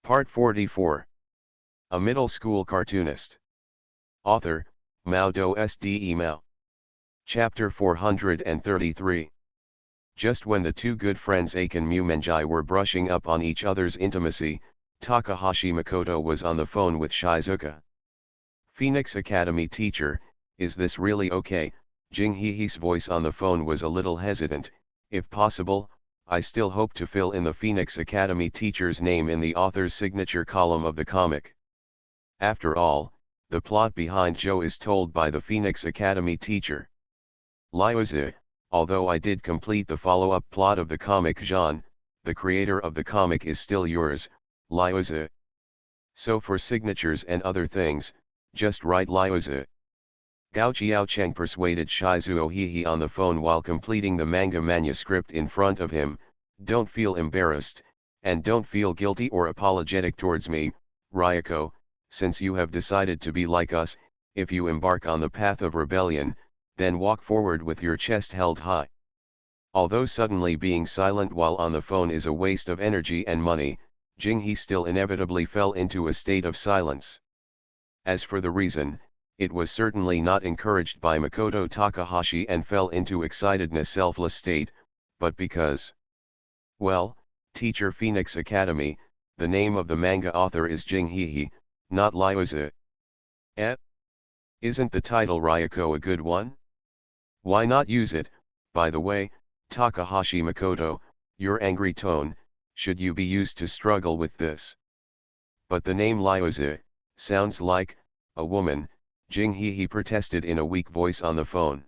Part 44. A Middle School Cartoonist. Author, Mao Do Sde Mao. Chapter 433. Just when the two good friends Aiken Mumenji were brushing up on each other's intimacy, Takahashi Makoto was on the phone with Shizuka. Phoenix Academy teacher, is this really okay? Jing Hehe's voice on the phone was a little hesitant. If possible, I still hope to fill in the Phoenix Academy teacher's name in the author's signature column of the comic. After all, the plot behind Joe is told by the Phoenix Academy teacher. Liuzi, although I did complete the follow-up plot of the comic Jean, the creator of the comic is still yours, Liuzi. So for signatures and other things, just write Liuzi. Gao Qiaocheng persuaded Shizuo Hehe on the phone while completing the manga manuscript in front of him. Don't feel embarrassed, and don't feel guilty or apologetic towards me, Ryoko, since you have decided to be like us. If you embark on the path of rebellion, then walk forward with your chest held high. Although suddenly being silent while on the phone is a waste of energy and money, Jinghe still inevitably fell into a state of silence. As for the reason, it was certainly not encouraged by Makoto Takahashi and fell into excitedness selfless state, but because, well, teacher Phoenix Academy, the name of the manga author is Jing Hehe, not Liuzi. Isn't the title Ryoko a good one? Why not use it? By the way, Takahashi Makoto, your angry tone, should you be used to struggle with this? But the name Liuzi sounds like a woman, Jing Hehe protested in a weak voice on the phone.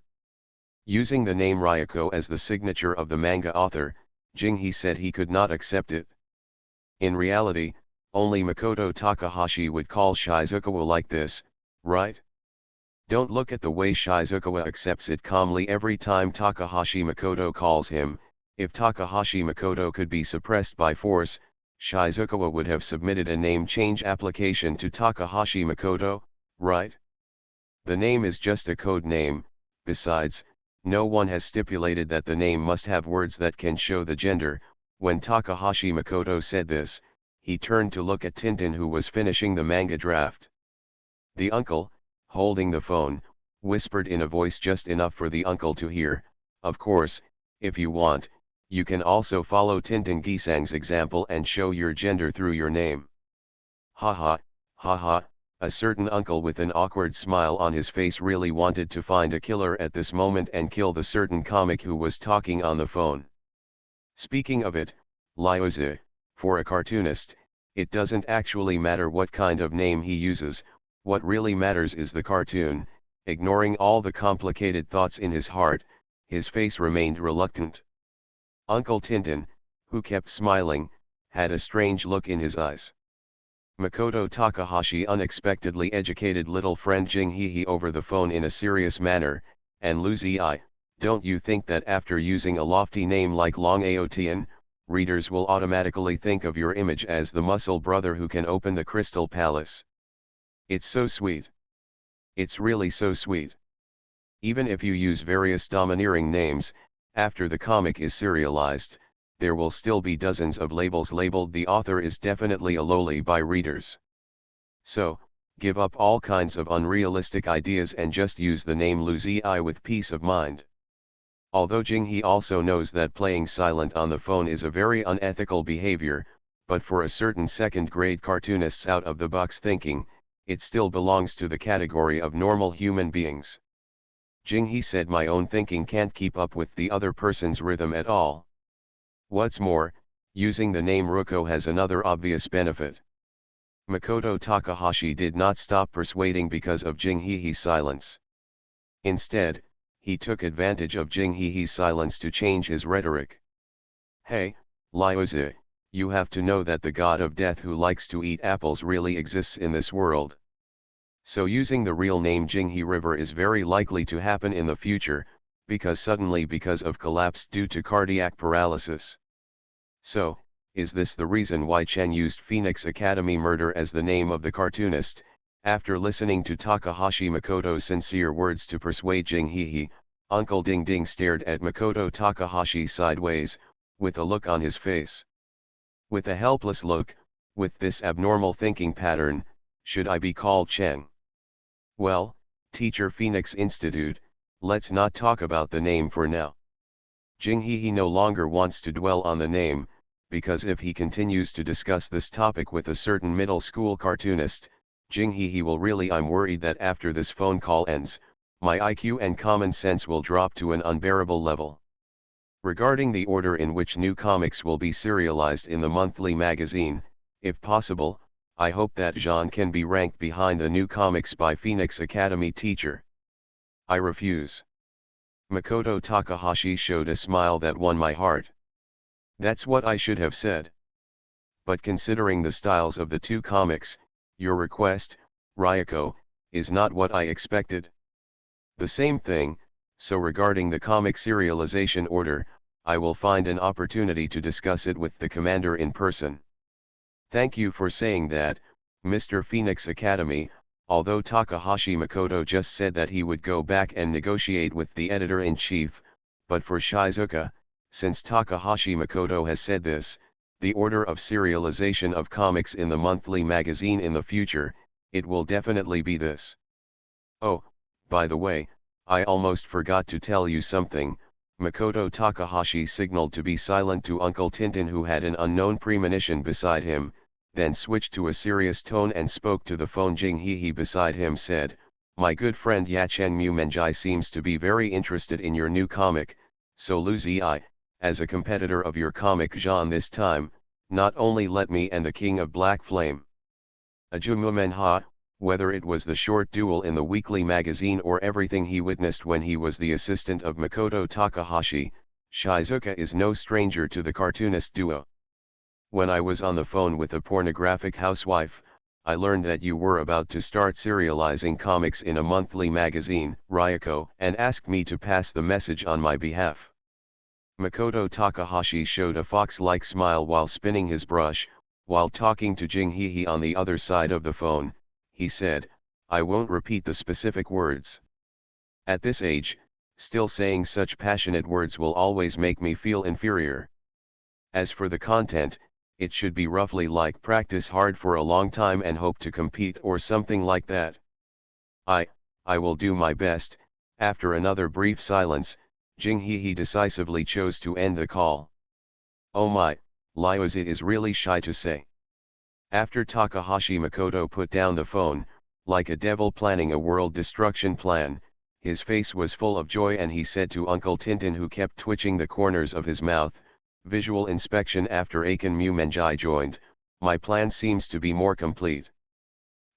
Using the name Ryoko as the signature of the manga author, Jinghe said he could not accept it. In reality, only Makoto Takahashi would call Shizukawa like this, right? Don't look at the way Shizukawa accepts it calmly every time Takahashi Makoto calls him. If Takahashi Makoto could be suppressed by force, Shizukawa would have submitted a name change application to Takahashi Makoto, right? The name is just a code name. Besides, no one has stipulated that the name must have words that can show the gender. When Takahashi Makoto said this, he turned to look at Tintin, who was finishing the manga draft. The uncle, holding the phone, whispered in a voice just enough for the uncle to hear, "Of course, if you want, you can also follow Tintin Gisang's example and show your gender through your name." Haha, haha. A certain uncle with an awkward smile on his face really wanted to find a killer at this moment and kill the certain comic who was talking on the phone. Speaking of it, Liuzi, for a cartoonist, it doesn't actually matter what kind of name he uses. What really matters is the cartoon. Ignoring all the complicated thoughts in his heart, his face remained reluctant. Uncle Tintin, who kept smiling, had a strange look in his eyes. Makoto Takahashi unexpectedly educated little friend Jing Hehe over the phone in a serious manner, and Luzi, don't you think that after using a lofty name like Long Aotian, readers will automatically think of your image as the muscle brother who can open the Crystal Palace? It's so sweet. It's really so sweet. Even if you use various domineering names, after the comic is serialized, there will still be dozens of labels labeled "the author is definitely a loli" by readers. So, give up all kinds of unrealistic ideas and just use the name Luzi with peace of mind. Although Jinghe also knows that playing silent on the phone is a very unethical behavior, but for a certain second-grade cartoonists out of the box thinking, it still belongs to the category of normal human beings. Jinghe said, my own thinking can't keep up with the other person's rhythm at all. What's more, using the name Ruko has another obvious benefit. Makoto Takahashi did not stop persuading because of Jing Hehe's silence. Instead, he took advantage of Jing Hehe's silence to change his rhetoric. Hey, Liuzi, you have to know that the god of death who likes to eat apples really exists in this world. So using the real name Jinghe River is very likely to happen in the future, because of collapse due to cardiac paralysis. So, is this the reason why Chen used Phoenix Academy murder as the name of the cartoonist? After listening to Takahashi Makoto's sincere words to persuade Jing Hehe, Uncle Ding Ding stared at Makoto Takahashi sideways, with a look on his face. With a helpless look, With this abnormal thinking pattern, should I be called Chen? Well, Teacher Phoenix Institute, let's not talk about the name for now. Jing He no longer wants to dwell on the name, because if he continues to discuss this topic with a certain middle school cartoonist, Jing He will really. I'm worried that after this phone call ends, my IQ and common sense will drop to an unbearable level. Regarding the order in which new comics will be serialized in the monthly magazine, if possible, I hope that Jean can be ranked behind the new comics by Phoenix Academy teacher. I refuse. Makoto Takahashi showed a smile that won my heart. That's what I should have said. But considering the styles of the two comics, your request, Ryoko, is not what I expected. The same thing, so regarding the comic serialization order, I will find an opportunity to discuss it with the commander in person. Thank you for saying that, Mr. Phoenix Academy, although Takahashi Makoto just said that he would go back and negotiate with the editor-in-chief, but for Shizuka, since Takahashi Makoto has said this, the order of serialization of comics in the monthly magazine in the future, it will definitely be this. Oh, by the way, I almost forgot to tell you something. Makoto Takahashi signaled to be silent to Uncle Tintin, who had an unknown premonition beside him, then switched to a serious tone and spoke to the phone. Jing He beside him said, "My good friend Yachen Mu Menjai seems to be very interested in your new comic, so Lu Zi, as a competitor of your comic genre this time, not only let me and the King of Black Flame. Ajumu Menha, whether it was the short duel in the weekly magazine or everything he witnessed when he was the assistant of Makoto Takahashi, Shizuka is no stranger to the cartoonist duo. When I was on the phone with a pornographic housewife, I learned that you were about to start serializing comics in a monthly magazine, Ryoko, and asked me to pass the message on my behalf." Makoto Takahashi showed a fox-like smile while spinning his brush, while talking to Jing He on the other side of the phone. He said, "I won't repeat the specific words. At this age, still saying such passionate words will always make me feel inferior. As for the content, it should be roughly like practice hard for a long time and hope to compete or something like that. I will do my best." After another brief silence, Jing He decisively chose to end the call. "Oh my, Lyozi is really shy to say." After Takahashi Makoto put down the phone, like a devil planning a world destruction plan, his face was full of joy and he said to Uncle Tintin, who kept twitching the corners of his mouth, "Visual inspection after Aiken Mu Menjai joined, my plan seems to be more complete.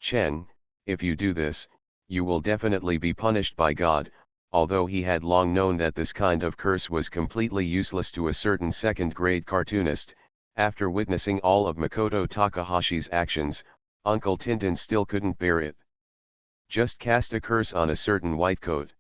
Chen, if you do this, you will definitely be punished by God." Although he had long known that this kind of curse was completely useless to a certain second-grade cartoonist, after witnessing all of Makoto Takahashi's actions, Uncle Tintin still couldn't bear it. Just cast a curse on a certain white coat.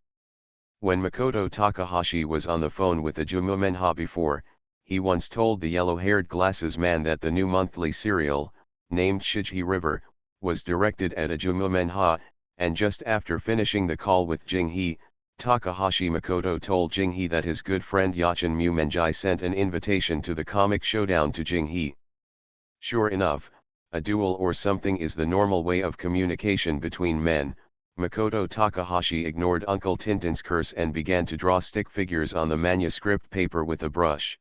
When Makoto Takahashi was on the phone with Ajumu Menha before, he once told the yellow-haired glasses man that the new monthly serial, named Shiji River, was directed at Ajumu Menha, and just after finishing the call with Jing He, Takahashi Makoto told Jing He that his good friend Yachen Mu Menjai sent an invitation to the comic showdown to Jing He. Sure enough, a duel or something is the normal way of communication between men. Makoto Takahashi ignored Uncle Tintin's curse and began to draw stick figures on the manuscript paper with a brush.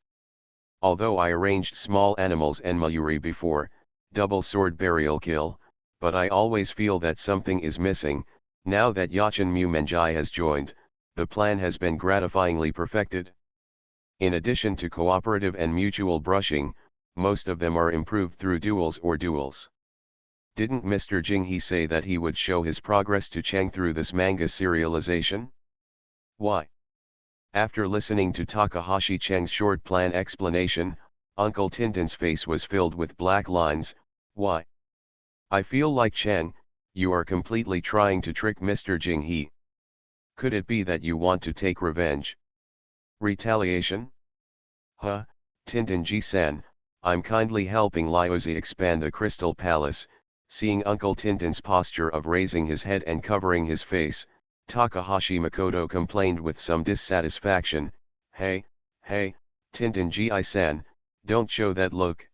"Although I arranged small animals and Mayuri before, double sword burial kill, but I always feel that something is missing. Now that Yachen Mu Menjai has joined, the plan has been gratifyingly perfected. In addition to cooperative and mutual brushing, most of them are improved through duels or duels. Didn't Mr. Jing He say that he would show his progress to Chang through this manga serialization? Why?" After listening to Takahashi Chang's short plan explanation, Uncle Tintin's face was filled with black lines. "Why? I feel like Chang, you are completely trying to trick Mr. Jing He. Could it be that you want to take revenge? Retaliation? Huh, Tintin-ji-san, I'm kindly helping Lyozi expand the Crystal Palace." Seeing Uncle Tintin's posture of raising his head and covering his face, Takahashi Makoto complained with some dissatisfaction, Hey, Tintin-ji-san, don't show that look.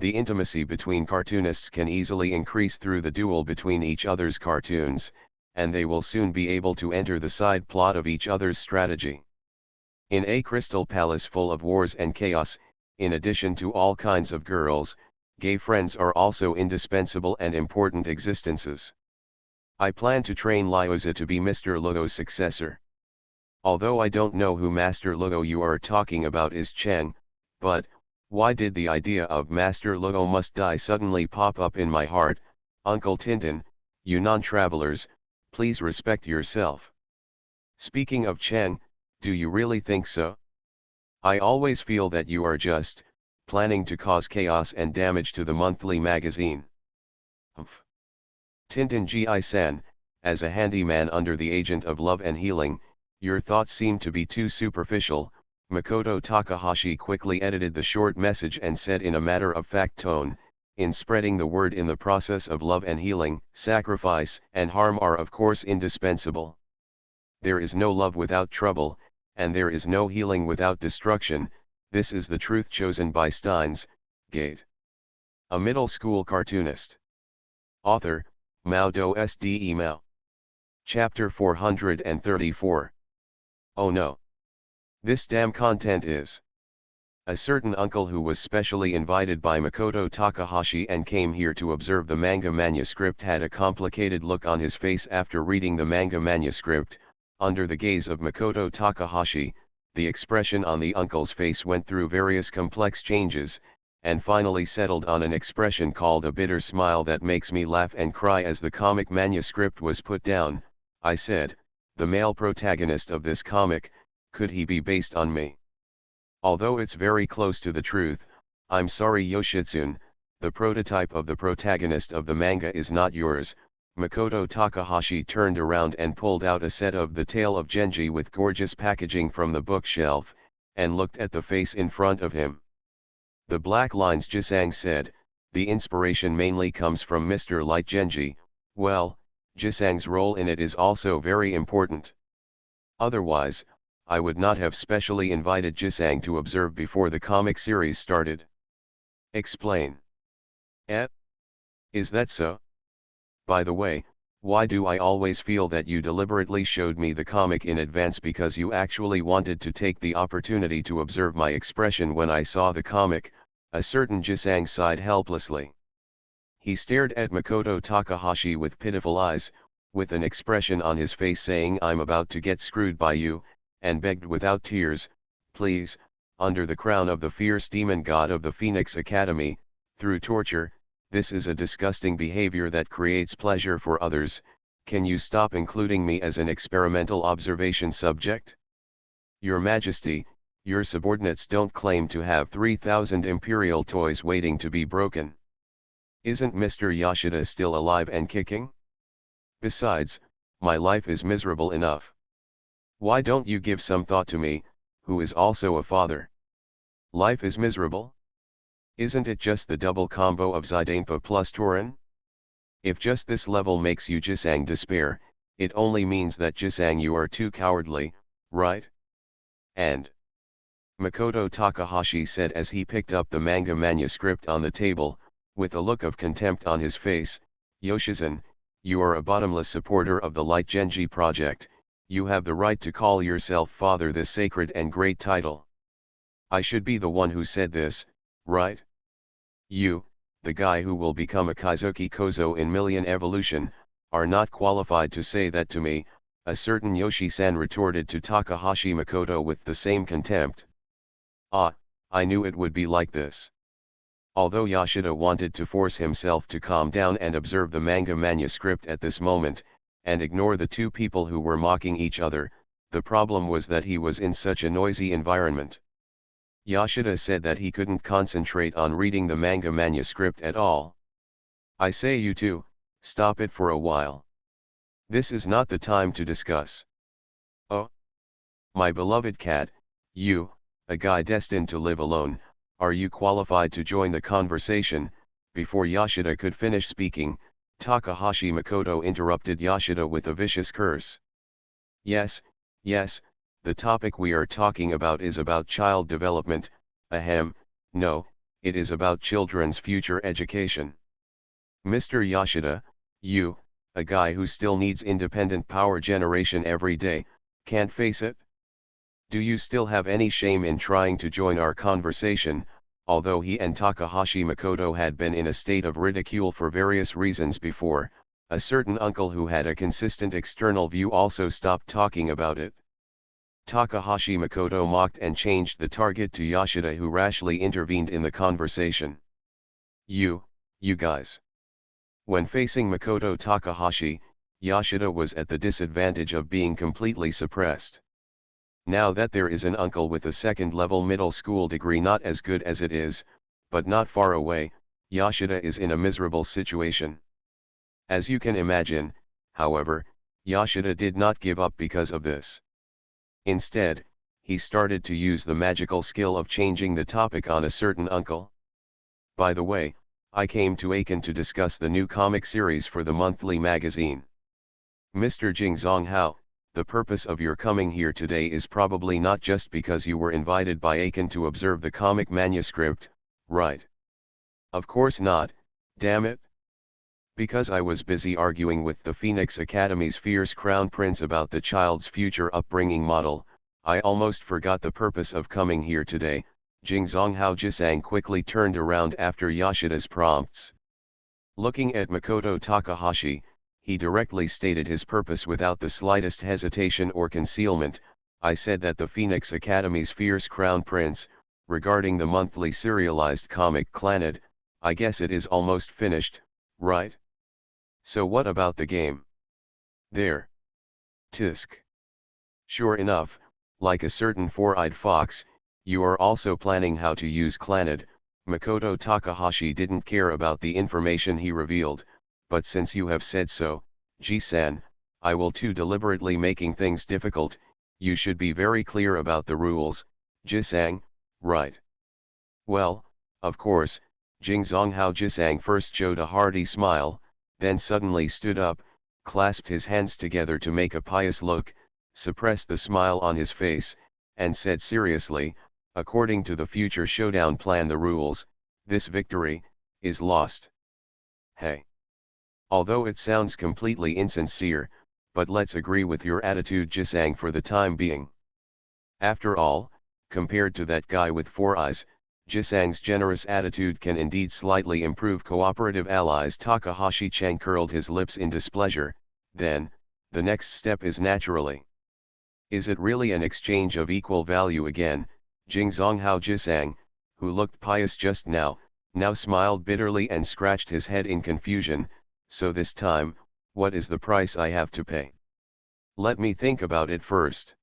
The intimacy between cartoonists can easily increase through the duel between each other's cartoons, and they will soon be able to enter the side plot of each other's strategy. In a crystal palace full of wars and chaos, in addition to all kinds of girls, gay friends are also indispensable and important existences. I plan to train Lyosa to be Mr. Luo's successor. Although I don't know who Master Luo you are talking about is Cheng, but, why did the idea of Master Luo must die suddenly pop up in my heart? Uncle Tintin, you non-travelers, please respect yourself. Speaking of Cheng, do you really think so? I always feel that you are just planning to cause chaos and damage to the monthly magazine. Humph. Tintin Gi-san, as a handyman under the agent of love and healing, your thoughts seem to be too superficial. Makoto Takahashi quickly edited the short message and said in a matter-of-fact tone, in spreading the word in the process of love and healing, sacrifice and harm are of course indispensable. There is no love without trouble, and there is no healing without destruction. This is the truth chosen by Steins Gate. A middle school cartoonist. Author, Mao Do Sde Mao. Chapter 434. Oh no. This damn content is. A certain uncle who was specially invited by Makoto Takahashi and came here to observe the manga manuscript had a complicated look on his face after reading the manga manuscript. Under the gaze of Makoto Takahashi, the expression on the uncle's face went through various complex changes, and finally settled on an expression called a bitter smile that makes me laugh and cry. As the comic manuscript was put down, I said, the male protagonist of this comic, could he be based on me? Although it's very close to the truth, I'm sorry Yoshitsune, the prototype of the protagonist of the manga is not yours. Makoto Takahashi turned around and pulled out a set of The Tale of Genji with gorgeous packaging from the bookshelf, and looked at the face in front of him. The black lines. Jisang said, the inspiration mainly comes from Mr. Light Genji. Well, Jisang's role in it is also very important. Otherwise, I would not have specially invited Jisang to observe before the comic series started. Explain. Is that so? By the way, why do I always feel that you deliberately showed me the comic in advance because you actually wanted to take the opportunity to observe my expression when I saw the comic? A certain Jisang sighed helplessly. He stared at Makoto Takahashi with pitiful eyes, with an expression on his face saying I'm about to get screwed by you, and begged without tears, please, under the crown of the fierce demon god of the Phoenix Academy, through torture, this is a disgusting behavior that creates pleasure for others, can you stop including me as an experimental observation subject? Your Majesty, your subordinates don't claim to have 3,000 imperial toys waiting to be broken. Isn't Mr. Yoshida still alive and kicking? Besides, my life is miserable enough. Why don't you give some thought to me, who is also a father? Life is miserable? Isn't it just the double combo of Zidampa plus Torin? If just this level makes you Jisang despair, it only means that Jisang you are too cowardly, right? And Makoto Takahashi said as he picked up the manga manuscript on the table, with a look of contempt on his face, Yoshizan, you are a bottomless supporter of the Light Genji project, you have the right to call yourself father, this sacred and great title. I should be the one who said this, right? You, the guy who will become a Kaizoki Kozo in Million Evolution, are not qualified to say that to me, a certain Yoshi-san retorted to Takahashi Makoto with the same contempt. Ah, I knew it would be like this. Although Yoshida wanted to force himself to calm down and observe the manga manuscript at this moment, and ignore the two people who were mocking each other, the problem was that he was in such a noisy environment. Yoshida said that he couldn't concentrate on reading the manga manuscript at all. I say you two, stop it for a while. This is not the time to discuss. Oh, my beloved cat, you, a guy destined to live alone, are you qualified to join the conversation? Before Yoshida could finish speaking, Takahashi Makoto interrupted Yoshida with a vicious curse. Yes, the topic we are talking about is about child development, ahem, no, it is about children's future education. Mr. Yoshida, you, a guy who still needs independent power generation every day, can't face it? Do you still have any shame in trying to join our conversation? Although he and Takahashi Makoto had been in a state of ridicule for various reasons before, a certain uncle who had a consistent external view also stopped talking about it. Takahashi Makoto mocked and changed the target to Yoshida, who rashly intervened in the conversation. You guys. When facing Makoto Takahashi, Yoshida was at the disadvantage of being completely suppressed. Now that there is an uncle with a second-level middle school degree, not as good as it is, but not far away, Yoshida is in a miserable situation. As you can imagine, however, Yoshida did not give up because of this. Instead, he started to use the magical skill of changing the topic on a certain uncle. By the way, I came to Aiken to discuss the new comic series for the monthly magazine. Mr. Jing Zonghao, the purpose of your coming here today is probably not just because you were invited by Aiken to observe the comic manuscript, right? Of course not, damn it. Because I was busy arguing with the Phoenix Academy's fierce crown prince about the child's future upbringing model, I almost forgot the purpose of coming here today. Jing Zonghao Jisang quickly turned around after Yoshida's prompts. Looking at Makoto Takahashi, he directly stated his purpose without the slightest hesitation or concealment. I said that the Phoenix Academy's fierce crown prince, regarding the monthly serialized comic Clannad, I guess it is almost finished, right? So what about the game? There. Tisk. Sure enough, like a certain four-eyed fox, you are also planning how to use Clannad. Makoto Takahashi didn't care about the information he revealed, but since you have said so, Ji-san, I will too. Deliberately making things difficult, you should be very clear about the rules, Jisang, right? Well, of course. Jing Zonghao Jisang first showed a hearty smile, then suddenly stood up, clasped his hands together to make a pious look, suppressed the smile on his face, and said seriously, according to the future showdown plan, the rules, this victory, is lost. Hey. Although it sounds completely insincere, but let's agree with your attitude, Jisang, for the time being. After all, compared to that guy with four eyes, Jisang's generous attitude can indeed slightly improve cooperative allies. Takahashi-chan curled his lips in displeasure. Then, the next step is naturally. Is it really an exchange of equal value again? Jing Zonghao Jisang, who looked pious just now smiled bitterly and scratched his head in confusion. So this time, what is the price I have to pay? Let me think about it first.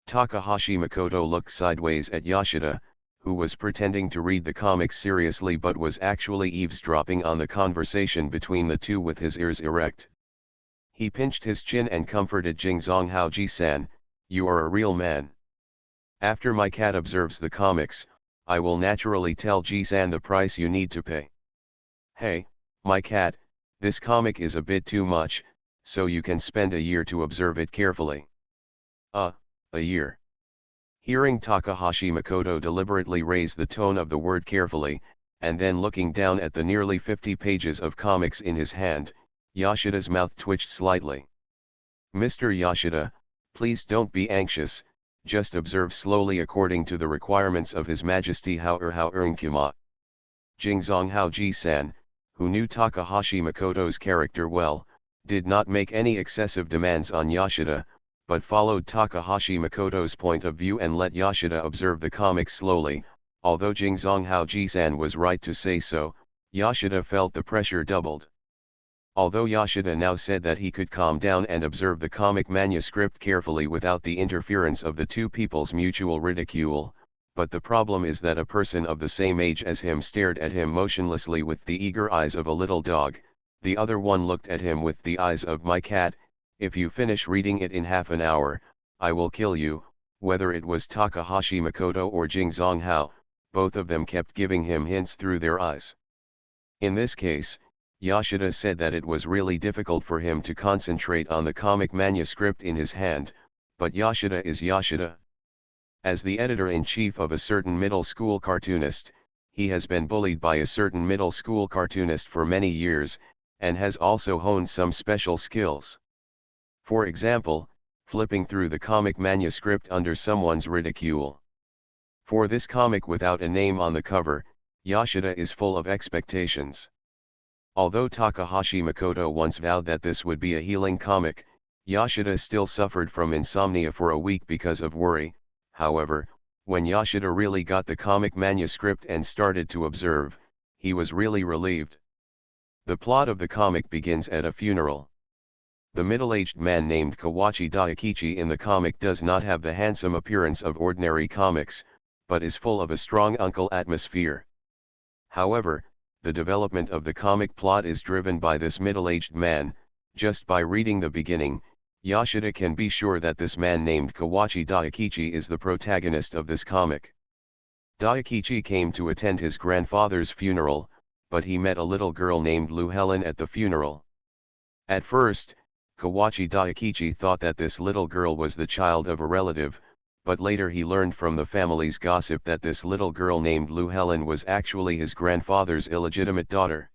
Takahashi Makoto looked sideways at Yoshida, who was pretending to read the comics seriously but was actually eavesdropping on the conversation between the two with his ears erect. He pinched his chin and comforted Jing Zonghao Ji-san, you are a real man. After my cat observes the comics, I will naturally tell Ji-san the price you need to pay. Hey, my cat, this comic is a bit too much, so you can spend a year to observe it carefully. A year. Hearing Takahashi Makoto deliberately raise the tone of the word carefully, and then looking down at the nearly 50 pages of comics in his hand, Yoshida's mouth twitched slightly. Mr. Yoshida, please don't be anxious, just observe slowly according to the requirements of His Majesty Nkuma. Jing Zonghao Ji-san, who knew Takahashi Makoto's character well, did not make any excessive demands on Yoshida, but followed Takahashi Makoto's point of view and let Yoshida observe the comics slowly. Although Jing Zonghao Ji-san was right to say so, Yoshida felt the pressure doubled. Although Yoshida now said that he could calm down and observe the comic manuscript carefully without the interference of the two people's mutual ridicule, but the problem is that a person of the same age as him stared at him motionlessly with the eager eyes of a little dog, the other one looked at him with the eyes of my cat. If you finish reading it in half an hour, I will kill you. Whether it was Takahashi Makoto or Jing Zonghao, both of them kept giving him hints through their eyes. In this case, Yoshida said that it was really difficult for him to concentrate on the comic manuscript in his hand, but Yoshida is Yoshida. As the editor-in-chief of a certain middle school cartoonist, he has been bullied by a certain middle school cartoonist for many years, and has also honed some special skills. For example, flipping through the comic manuscript under someone's ridicule. For this comic without a name on the cover, Yoshida is full of expectations. Although Takahashi Makoto once vowed that this would be a healing comic, Yoshida still suffered from insomnia for a week because of worry. However, when Yoshida really got the comic manuscript and started to observe, he was really relieved. The plot of the comic begins at a funeral. The middle-aged man named Kawachi Daikichi in the comic does not have the handsome appearance of ordinary comics, but is full of a strong uncle atmosphere. However, the development of the comic plot is driven by this middle-aged man. Just by reading the beginning, Yoshida can be sure that this man named Kawachi Daikichi is the protagonist of this comic. Daikichi came to attend his grandfather's funeral, but he met a little girl named Lou Helen at the funeral. At first, Kawachi Daikichi thought that this little girl was the child of a relative, but later he learned from the family's gossip that this little girl named Lou Helen was actually his grandfather's illegitimate daughter.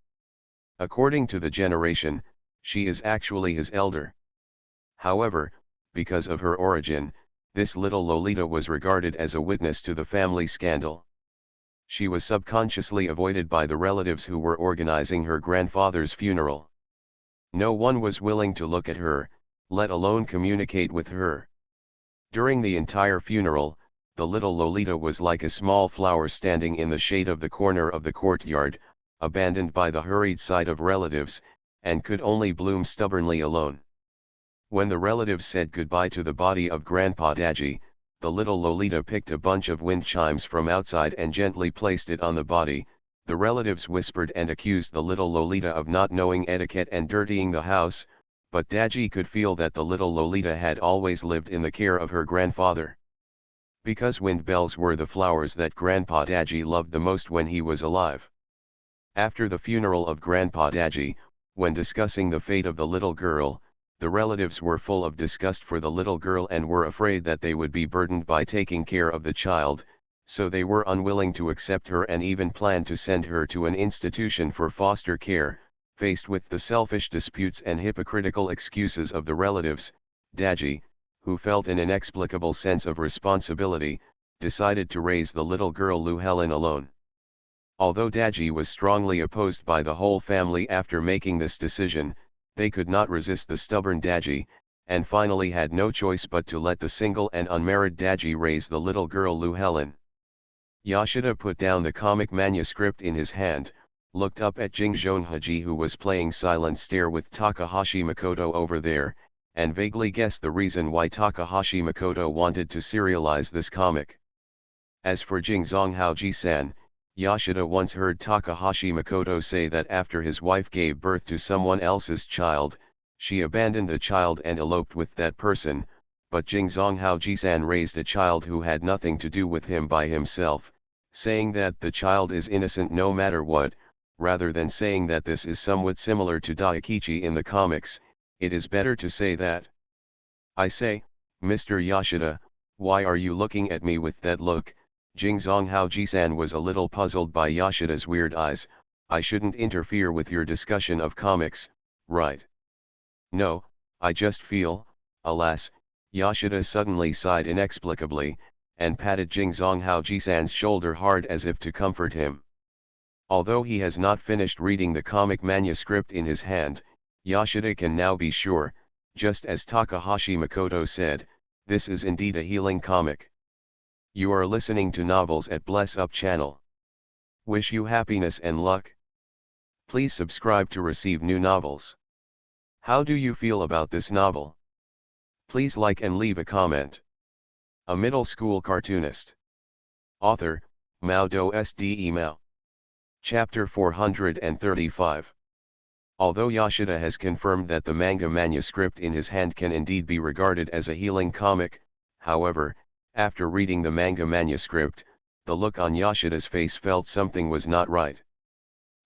According to the generation, she is actually his elder. However, because of her origin, this little Lolita was regarded as a witness to the family scandal. She was subconsciously avoided by the relatives who were organizing her grandfather's funeral. No one was willing to look at her, let alone communicate with her. During the entire funeral, the little Lolita was like a small flower standing in the shade of the corner of the courtyard, abandoned by the hurried sight of relatives, and could only bloom stubbornly alone. When the relatives said goodbye to the body of Grandpa Daji, the little Lolita picked a bunch of wind chimes from outside and gently placed it on the body. The relatives whispered and accused the little Lolita of not knowing etiquette and dirtying the house, but Daji could feel that the little Lolita had always lived in the care of her grandfather. Because wind bells were the flowers that Grandpa Daji loved the most when he was alive. After the funeral of Grandpa Daji, when discussing the fate of the little girl, the relatives were full of disgust for the little girl and were afraid that they would be burdened by taking care of the child, so they were unwilling to accept her and even planned to send her to an institution for foster care. Faced with the selfish disputes and hypocritical excuses of the relatives, Daji, who felt an inexplicable sense of responsibility, decided to raise the little girl Lou Helen alone. Although Daji was strongly opposed by the whole family after making this decision, they could not resist the stubborn Daji, and finally had no choice but to let the single and unmarried Daji raise the little girl Lou Helen. Yoshida put down the comic manuscript in his hand, looked up at Jing Zhonhaji who was playing silent stare with Takahashi Makoto over there, and vaguely guessed the reason why Takahashi Makoto wanted to serialize this comic. As for Jing Zhonhaji-san, Yoshida once heard Takahashi Makoto say that after his wife gave birth to someone else's child, she abandoned the child and eloped with that person, but Jing Zhonhaji-san raised a child who had nothing to do with him by himself, saying that the child is innocent no matter what. Rather than saying that this is somewhat similar to Daikichi in the comics, it is better to say that. I say, Mr. Yoshida, why are you looking at me with that look? Jing Zhonhaji-san was a little puzzled by Yoshida's weird eyes. I shouldn't interfere with your discussion of comics, right? No, I just feel, alas. Yoshida suddenly sighed inexplicably, and patted Jing Zhonhaji-san's shoulder hard as if to comfort him. Although he has not finished reading the comic manuscript in his hand, Yoshida can now be sure, just as Takahashi Makoto said, this is indeed a healing comic. You are listening to Novels at Bless Up channel. Wish you happiness and luck. Please subscribe to receive new novels. How do you feel about this novel? Please like and leave a comment. A middle school cartoonist. Author, Mao Do Sde Mao. Chapter 435. Although Yoshida has confirmed that the manga manuscript in his hand can indeed be regarded as a healing comic, however, after reading the manga manuscript, the look on Yoshida's face felt something was not right.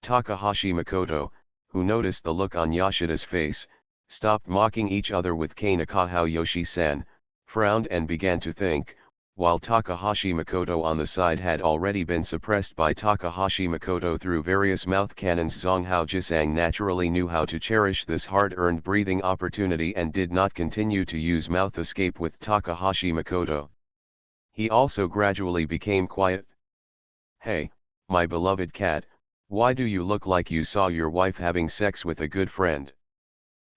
Takahashi Makoto, who noticed the look on Yoshida's face, stopped mocking each other with Kanekaha Yoshi-san, frowned and began to think, while Takahashi Makoto on the side had already been suppressed by Takahashi Makoto through various mouth cannons. Zonghao Jisang naturally knew how to cherish this hard-earned breathing opportunity and did not continue to use mouth escape with Takahashi Makoto. He also gradually became quiet. "Hey, my beloved cat, why do you look like you saw your wife having sex with a good friend?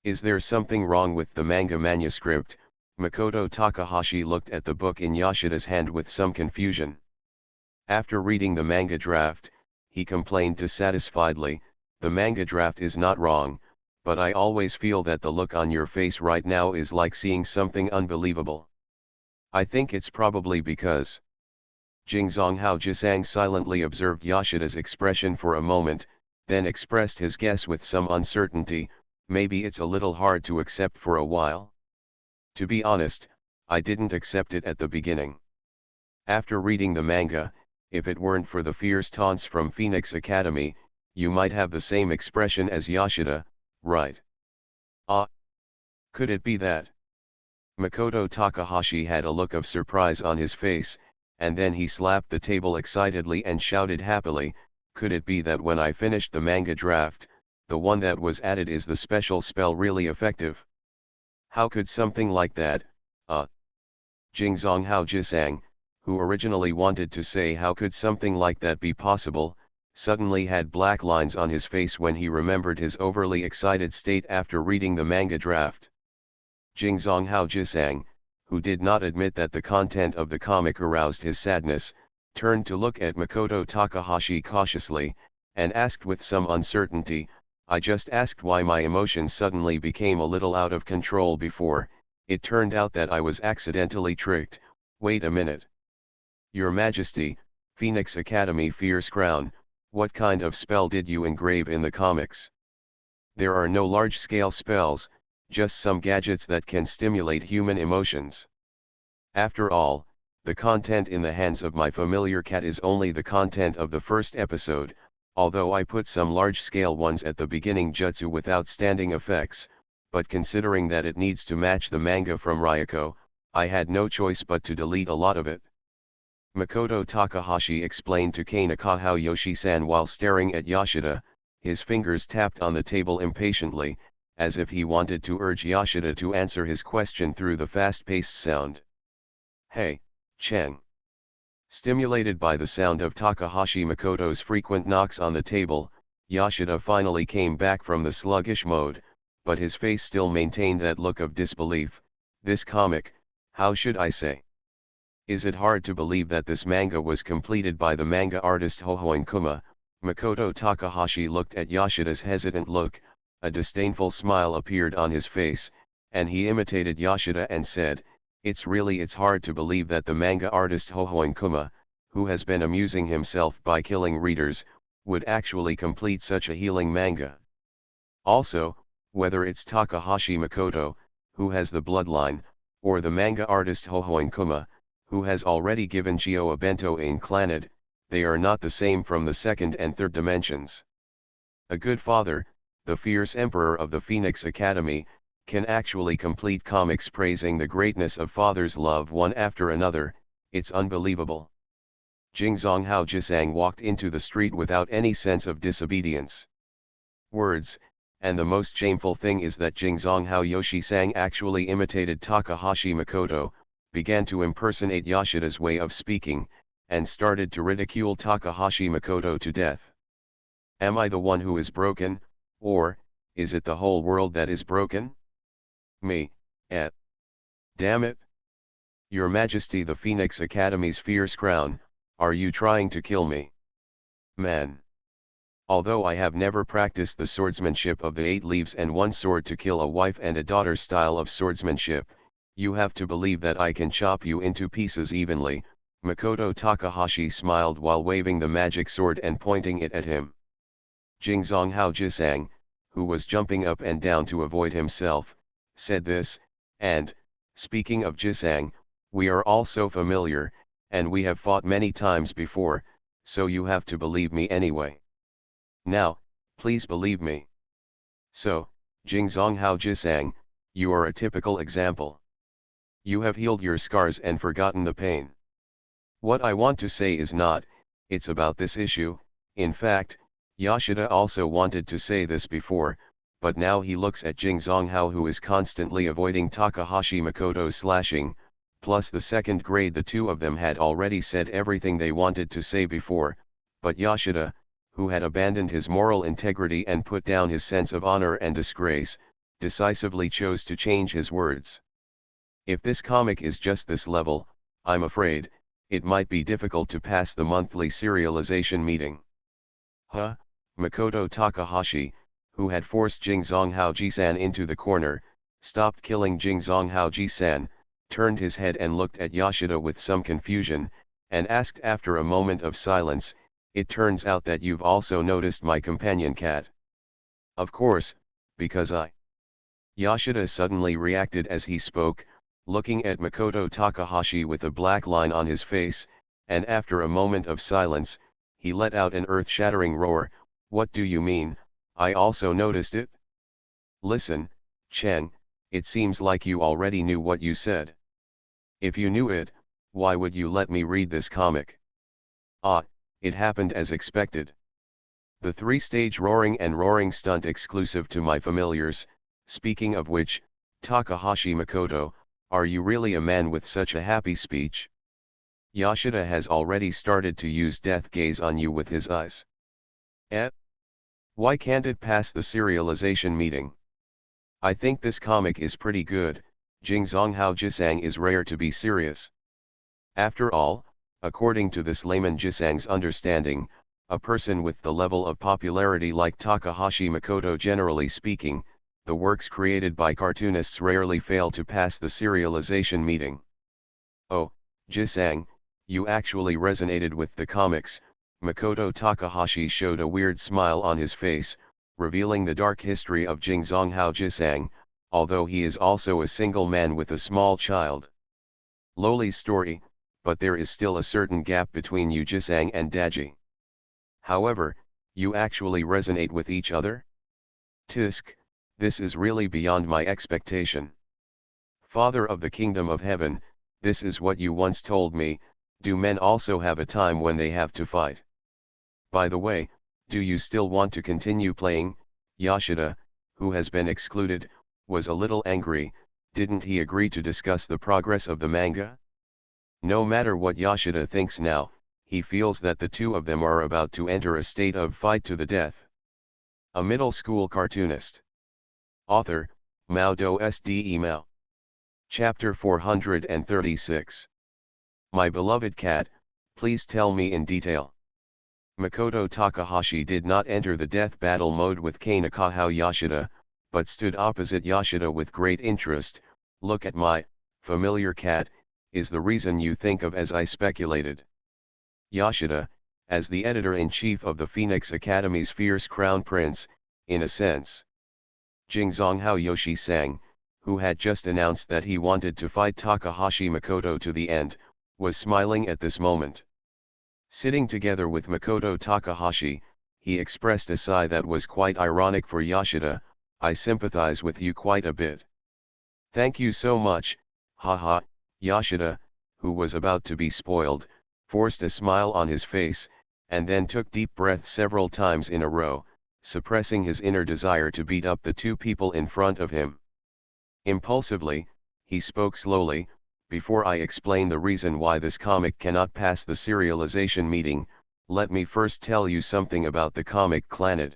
Is there something wrong with the manga manuscript?" Makoto Takahashi looked at the book in Yoshida's hand with some confusion. After reading the manga draft, he complained dissatisfiedly, "The manga draft is not wrong, but I always feel that the look on your face right now is like seeing something unbelievable. I think it's probably because..." Zonghao Jisang silently observed Yoshida's expression for a moment, then expressed his guess with some uncertainty, "Maybe it's a little hard to accept for a while. To be honest, I didn't accept it at the beginning. After reading the manga, if it weren't for the fierce taunts from Phoenix Academy, you might have the same expression as Yoshida, right?" "Ah, could it be that?" Makoto Takahashi had a look of surprise on his face, and then he slapped the table excitedly and shouted happily, "Could it be that when I finished the manga draft, the one that was added is the special spell really effective? How could something like that, Zonghao Jisang, who originally wanted to say how could something like that be possible, suddenly had black lines on his face when he remembered his overly excited state after reading the manga draft. Zonghao Jisang, who did not admit that the content of the comic aroused his sadness, turned to look at Makoto Takahashi cautiously, and asked with some uncertainty, "I just asked why my emotions suddenly became a little out of control before. It turned out that I was accidentally tricked. Wait a minute. Your Majesty, Phoenix Academy Fierce Crown, what kind of spell did you engrave in the comics? There are no large-scale spells, just some gadgets that can stimulate human emotions. After all, the content in the hands of my familiar cat is only the content of the first episode, although I put some large-scale ones at the beginning jutsu with outstanding effects, but considering that it needs to match the manga from Ryoko, I had no choice but to delete a lot of it." Makoto Takahashi explained to Kanekawa Yoshi-san while staring at Yoshida, his fingers tapped on the table impatiently, as if he wanted to urge Yoshida to answer his question through the fast-paced sound. "Hey, Cheng." Stimulated by the sound of Takahashi Makoto's frequent knocks on the table, Yoshida finally came back from the sluggish mode, but his face still maintained that look of disbelief. "This comic, how should I say? Is it hard to believe that this manga was completed by the manga artist Hohoin Kuma?" Makoto Takahashi looked at Yoshida's hesitant look, a disdainful smile appeared on his face, and he imitated Yoshida and said, it's hard to believe that the manga artist Hohoin Kuma, who has been amusing himself by killing readers, would actually complete such a healing manga. Also, whether it's Takahashi Makoto, who has the bloodline, or the manga artist Hohoin Kuma, who has already given Chio a bento inclined, they are not the same from the second and third dimensions. A good father, the fierce emperor of the Phoenix Academy, can actually complete comics praising the greatness of father's love one after another. It's unbelievable. Zonghao Jisang walked into the street without any sense of disobedience. Words, and the most shameful thing is that Zonghao Yoshi-sang actually imitated Takahashi Makoto, began to impersonate Yoshida's way of speaking, and started to ridicule Takahashi Makoto to death. Am I the one who is broken, or is it the whole world that is broken? Me, damn it. Your Majesty the Phoenix Academy's fierce crown, are you trying to kill me? Man. Although I have never practiced the swordsmanship of the 8 leaves and 1 sword to kill a wife and a daughter style of swordsmanship, you have to believe that I can chop you into pieces evenly. Makoto Takahashi smiled while waving the magic sword and pointing it at him. Zonghao Jisang, who was jumping up and down to avoid himself, said this, and, speaking of Jisang, we are all so familiar, and we have fought many times before, so you have to believe me anyway. Now, please believe me. So, Zonghao Jisang, you are a typical example. You have healed your scars and forgotten the pain. What I want to say is not, it's about this issue. In fact, Yoshida also wanted to say this before, but now he looks at Jing Zonghao, who is constantly avoiding Takahashi Makoto's slashing, plus the second grade. The two of them had already said everything they wanted to say before, but Yoshida, who had abandoned his moral integrity and put down his sense of honor and disgrace, decisively chose to change his words. If this comic is just this level, I'm afraid, it might be difficult to pass the monthly serialization meeting. Huh? Makoto Takahashi, who had forced Jing Zonghao Ji-san into the corner, stopped killing Jing Zonghao Ji-san, turned his head and looked at Yoshida with some confusion, and asked after a moment of silence, "It turns out that you've also noticed my companion cat." "Of course, because I..." Yoshida suddenly reacted as he spoke, looking at Makoto Takahashi with a black line on his face, and after a moment of silence, he let out an earth-shattering roar. "What do you mean? I also noticed it?" "Listen, Cheng, it seems like you already knew what you said. If you knew it, why would you let me read this comic?" "Ah, it happened as expected. The three-stage roaring and roaring stunt exclusive to my familiars. Speaking of which, Takahashi Makoto, are you really a man with such a happy speech? Yoshida has already started to use death gaze on you with his eyes. Eh? Why can't it pass the serialization meeting? I think this comic is pretty good. Jing Zonghao Jisang is rare to be serious. After all, according to this layman Jisang's understanding, a person with the level of popularity like Takahashi Makoto, generally speaking, the works created by cartoonists rarely fail to pass the serialization meeting." "Oh, Jisang, you actually resonated with the comics." Makoto Takahashi showed a weird smile on his face, revealing the dark history of Jing Zonghao Jisang, although he is also a single man with a small child. "Loli's story, but there is still a certain gap between you Jisang and Daji. However, you actually resonate with each other? Tisk. This is really beyond my expectation. Father of the Kingdom of Heaven, this is what you once told me. Do men also have a time when they have to fight? By the way, do you still want to continue playing?" Yoshida, who has been excluded, was a little angry. Didn't he agree to discuss the progress of the manga? No matter what Yoshida thinks now, he feels that the two of them are about to enter a state of fight to the death. A middle school cartoonist. Author, Mao Do Sde Mao. Chapter 436. My beloved cat, please tell me in detail. Makoto Takahashi did not enter the death battle mode with Kanekahou Yoshida, but stood opposite Yoshida with great interest. "Look at my familiar cat, is the reason you think of as I speculated." Yoshida, as the editor-in-chief of the Phoenix Academy's fierce crown prince, in a sense. Jing Zonghao Yoshi-sang, who had just announced that he wanted to fight Takahashi Makoto to the end, was smiling at this moment. Sitting together with Makoto Takahashi, he expressed a sigh that was quite ironic for Yoshida. "I sympathize with you quite a bit." "Thank you so much, haha." Yoshida, who was about to be spoiled, forced a smile on his face, and then took deep breaths several times in a row, suppressing his inner desire to beat up the two people in front of him. Impulsively, he spoke slowly, "Before I explain the reason why this comic cannot pass the serialization meeting, let me first tell you something about the comic Clannad."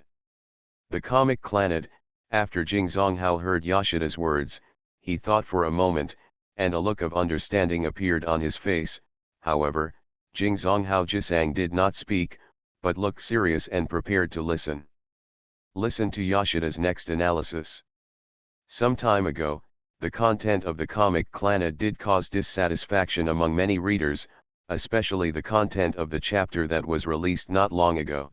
The comic Clannad. After Jing Zonghao heard Yoshida's words, he thought for a moment, and a look of understanding appeared on his face. However, Jing Zonghao Jisang did not speak, but looked serious and prepared to listen. Listen to Yoshida's next analysis. Some time ago, the content of the comic Clannad did cause dissatisfaction among many readers, especially the content of the chapter that was released not long ago.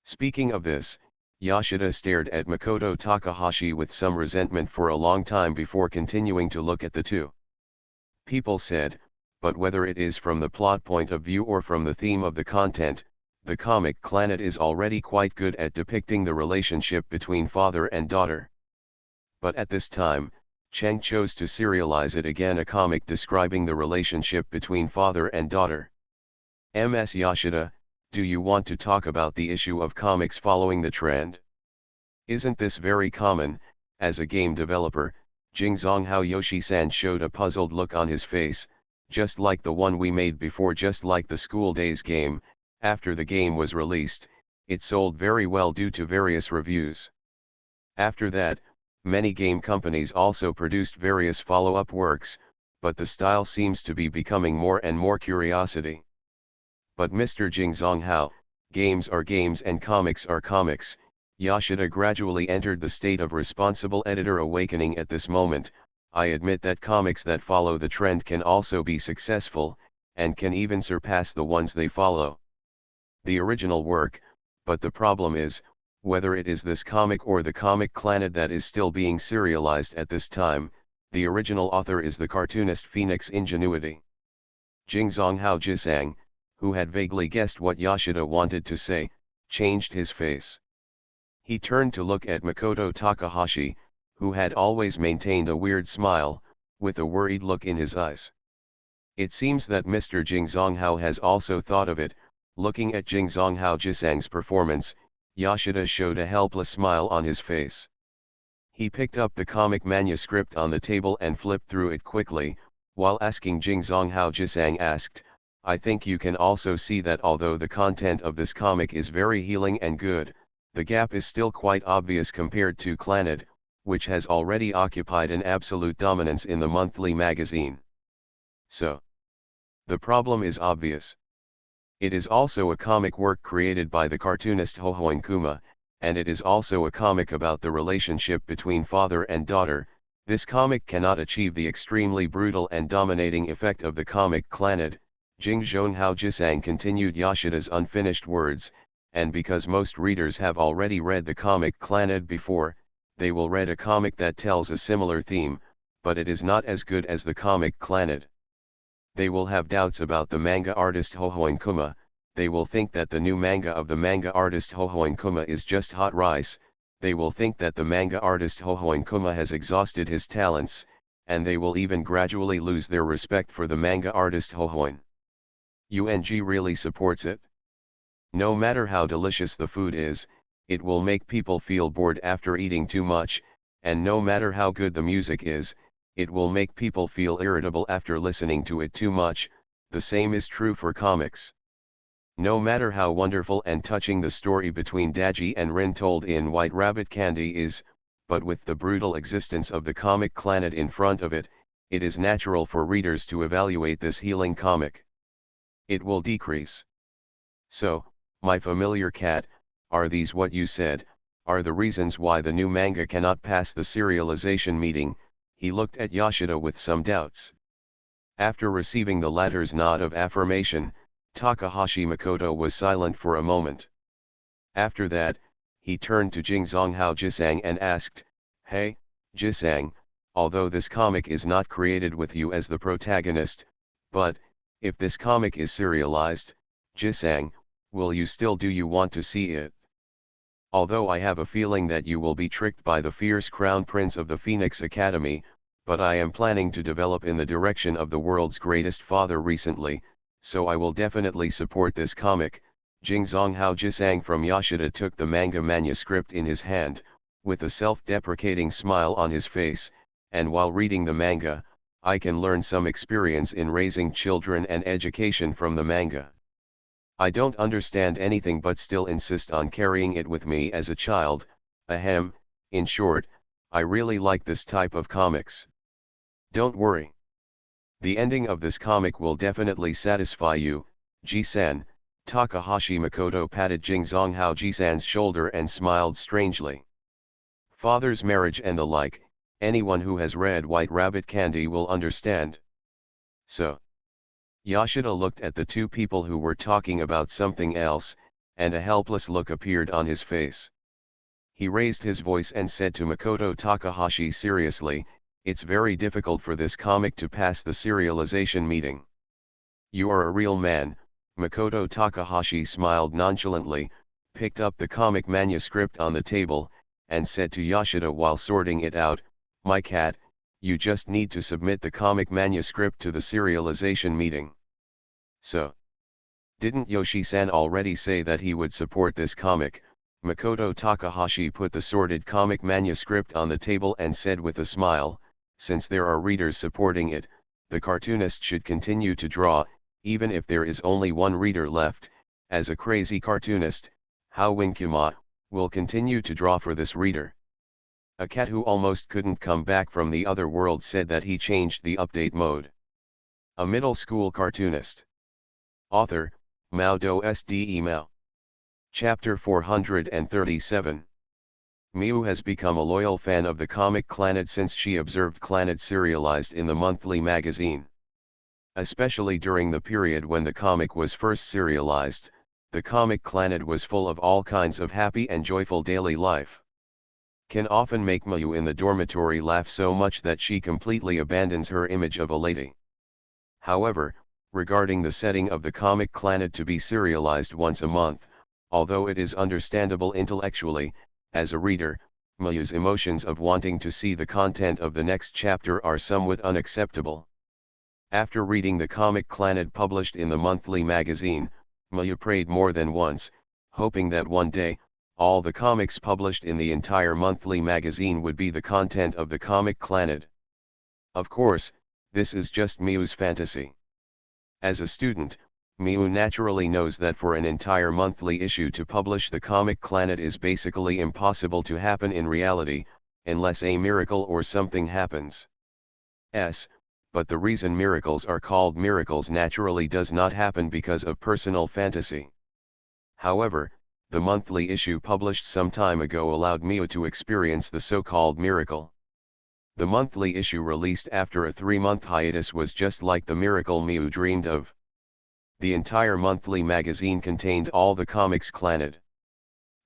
Speaking of this, Yoshida stared at Makoto Takahashi with some resentment for a long time before continuing to look at the two. People said, but whether it is from the plot point of view or from the theme of the content, the comic Clannad is already quite good at depicting the relationship between father and daughter. But at this time, Cheng chose to serialize it again, a comic describing the relationship between father and daughter. Ms. Yoshida, do you want to talk about the issue of comics following the trend? Isn't this very common? As a game developer, Jingzonghao Yoshi-san showed a puzzled look on his face, just like the one we made before, just like the School Days game. After the game was released, it sold very well due to various reviews. After that, many game companies also produced various follow-up works, but the style seems to be becoming more and more curiosity. But Mr. Jingzonghao, games are games and comics are comics. Yoshida gradually entered the state of responsible editor awakening at this moment. I admit that comics that follow the trend can also be successful, and can even surpass the ones they follow the original work, but the problem is, whether it is this comic or the comic Clannad that is still being serialized at this time, the original author is the cartoonist Phoenix Ingenuity. Jingzonghao Jisang, who had vaguely guessed what Yoshida wanted to say, changed his face. He turned to look at Makoto Takahashi, who had always maintained a weird smile, with a worried look in his eyes. It seems that Mr. Jingzonghao has also thought of it. Looking at Jingzonghao Jisang's performance, Yoshida showed a helpless smile on his face. He picked up the comic manuscript on the table and flipped through it quickly, while asking Jingzonghao Jisang asked, I think you can also see that although the content of this comic is very healing and good, the gap is still quite obvious compared to Clannad, which has already occupied an absolute dominance in the monthly magazine. So, the problem is obvious. It is also a comic work created by the cartoonist Hohoin Kuma, and it is also a comic about the relationship between father and daughter. This comic cannot achieve the extremely brutal and dominating effect of the comic Clannad. Jingzonghao Jisang continued Yoshida's unfinished words, and because most readers have already read the comic Clannad before, they will read a comic that tells a similar theme, but it is not as good as the comic Clannad. They will have doubts about the manga artist Hohoin Kuma. They will think that the new manga of the manga artist Hohoin Kuma is just hot rice. They will think that the manga artist Hohoin Kuma has exhausted his talents, and they will even gradually lose their respect for the manga artist Hohoin. UNG really supports it. No matter how delicious the food is, it will make people feel bored after eating too much, and no matter how good the music is, it will make people feel irritable after listening to it too much. The same is true for comics. No matter how wonderful and touching the story between Daji and Rin told in White Rabbit Candy is, but with the brutal existence of the comic Clannad in front of it, it is natural for readers to evaluate this healing comic. It will decrease. So, my familiar cat, are these what you said, are the reasons why the new manga cannot pass the serialization meeting? He looked at Yoshida with some doubts. After receiving the latter's nod of affirmation, Takahashi Makoto was silent for a moment. After that, he turned to Jingzonghao Jisang and asked, Hey, Jisang, although this comic is not created with you as the protagonist, but, if this comic is serialized, Jisang, will you still do you want to see it? Although I have a feeling that you will be tricked by the fierce crown prince of the Phoenix Academy, but I am planning to develop in the direction of the world's greatest father recently, so I will definitely support this comic. Jingzonghao Jisang from Yoshida took the manga manuscript in his hand, with a self-deprecating smile on his face, and while reading the manga, I can learn some experience in raising children and education from the manga. I don't understand anything but still insist on carrying it with me as a child. Ahem, in short, I really like this type of comics. Don't worry. The ending of this comic will definitely satisfy you, Ji-san. Takahashi Makoto patted Jingzonghao Ji-san's shoulder and smiled strangely. Father's marriage and the like, anyone who has read White Rabbit Candy will understand. So. Yoshida looked at the two people who were talking about something else, and a helpless look appeared on his face. He raised his voice and said to Makoto Takahashi seriously, It's very difficult for this comic to pass the serialization meeting. You are a real man. Makoto Takahashi smiled nonchalantly, picked up the comic manuscript on the table, and said to Yoshida while sorting it out, My cat, you just need to submit the comic manuscript to the serialization meeting. So. Didn't Yoshi-san already say that he would support this comic? Makoto Takahashi put the sorted comic manuscript on the table and said with a smile, since there are readers supporting it, the cartoonist should continue to draw, even if there is only one reader left. As a crazy cartoonist, Hao Winkuma will continue to draw for this reader. A cat who almost couldn't come back from the other world said that he changed the update mode. A middle school cartoonist. Author, Mao Do Sde Mao. Chapter 437. Miu has become a loyal fan of the comic Clannad since she observed Clannad serialized in the monthly magazine. Especially during the period when the comic was first serialized, the comic Clannad was full of all kinds of happy and joyful daily life. Can often make Miu in the dormitory laugh so much that she completely abandons her image of a lady. However, regarding the setting of the comic Clannad to be serialized once a month, although it is understandable intellectually, as a reader, Miu's emotions of wanting to see the content of the next chapter are somewhat unacceptable. After reading the comic Clannad published in the monthly magazine, Miu prayed more than once, hoping that one day, all the comics published in the entire monthly magazine would be the content of the comic Clannad. Of course, this is just Miu's fantasy. As a student, Miu naturally knows that for an entire monthly issue to publish the comic Clannad is basically impossible to happen in reality, unless a miracle or something happens. But the reason miracles are called miracles naturally does not happen because of personal fantasy. However, the monthly issue published some time ago allowed Miu to experience the so-called miracle. The monthly issue released after a 3-month hiatus was just like the miracle Miu dreamed of. The entire monthly magazine contained all the comics Clannad.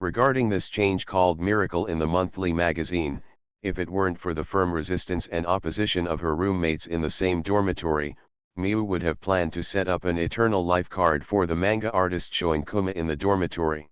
Regarding this change called miracle in the monthly magazine, if it weren't for the firm resistance and opposition of her roommates in the same dormitory, Miu would have planned to set up an eternal life card for the manga artist showing Kuma in the dormitory.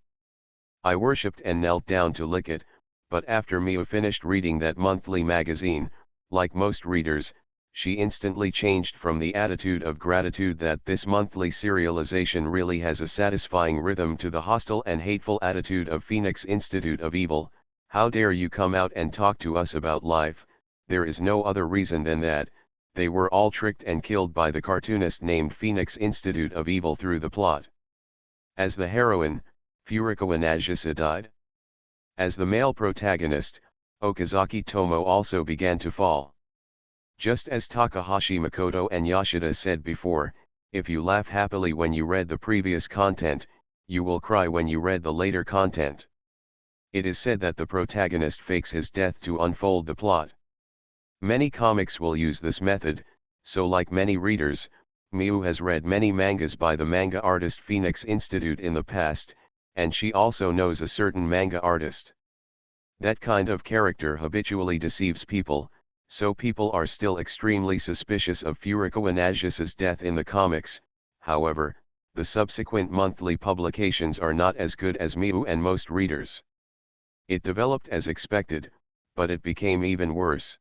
I worshipped and knelt down to lick it, but after Miu finished reading that monthly magazine, like most readers, she instantly changed from the attitude of gratitude that this monthly serialization really has a satisfying rhythm to the hostile and hateful attitude of Phoenix Institute of Evil. How dare you come out and talk to us about life? There is no other reason than that, they were all tricked and killed by the cartoonist named Phoenix Institute of Evil through the plot. As the heroine, Furikawa Nagisa died. As the male protagonist, Okazaki Tomo also began to fall. Just as Takahashi Makoto and Yoshida said before, if you laugh happily when you read the previous content, you will cry when you read the later content. It is said that the protagonist fakes his death to unfold the plot. Many comics will use this method, so like many readers, Miu has read many mangas by the manga artist Phoenix Institute in the past, and she also knows a certain manga artist. That kind of character habitually deceives people, so people are still extremely suspicious of Furikawa Nagisa's death in the comics. However, the subsequent monthly publications are not as good as Miu and most readers. It developed as expected, but it became even worse.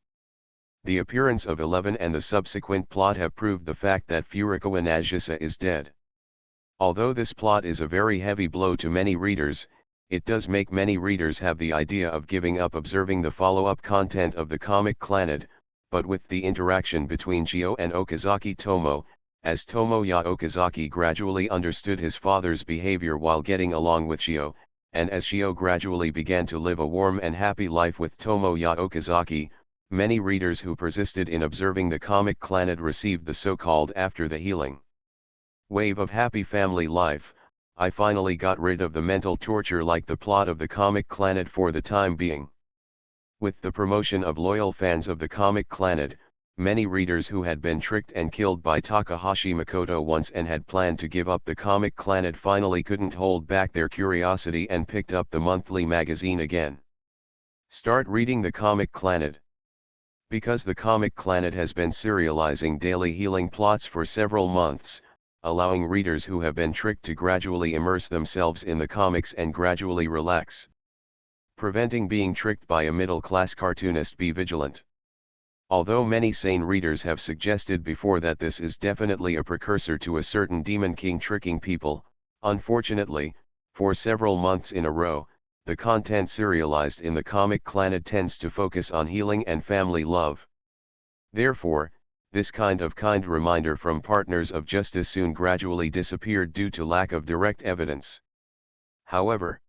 The appearance of 11 and the subsequent plot have proved the fact that Furikawa Nagisa is dead. Although this plot is a very heavy blow to many readers, it does make many readers have the idea of giving up observing the follow-up content of the comic Clannad, but with the interaction between Chio and Okazaki Tomo, as Tomoya Okazaki gradually understood his father's behavior while getting along with Chio, and as Chio gradually began to live a warm and happy life with Tomoya Okazaki, many readers who persisted in observing the comic Clannad received the so-called after the healing wave of happy family life. I finally got rid of the mental torture like the plot of the comic Clannad for the time being. With the promotion of loyal fans of the comic Clannad, many readers who had been tricked and killed by Takahashi Makoto once and had planned to give up the comic Clannad finally couldn't hold back their curiosity and picked up the monthly magazine again. Start reading the comic Clannad. Because the comic Clannad has been serializing daily healing plots for several months, allowing readers who have been tricked to gradually immerse themselves in the comics and gradually relax. Preventing being tricked by a middle-class cartoonist. Be vigilant. Although many sane readers have suggested before that this is definitely a precursor to a certain demon king tricking people, unfortunately, for several months in a row, the content serialized in the comic Clannad tends to focus on healing and family love. Therefore, this kind reminder from partners of just as soon gradually disappeared due to lack of direct evidence. However,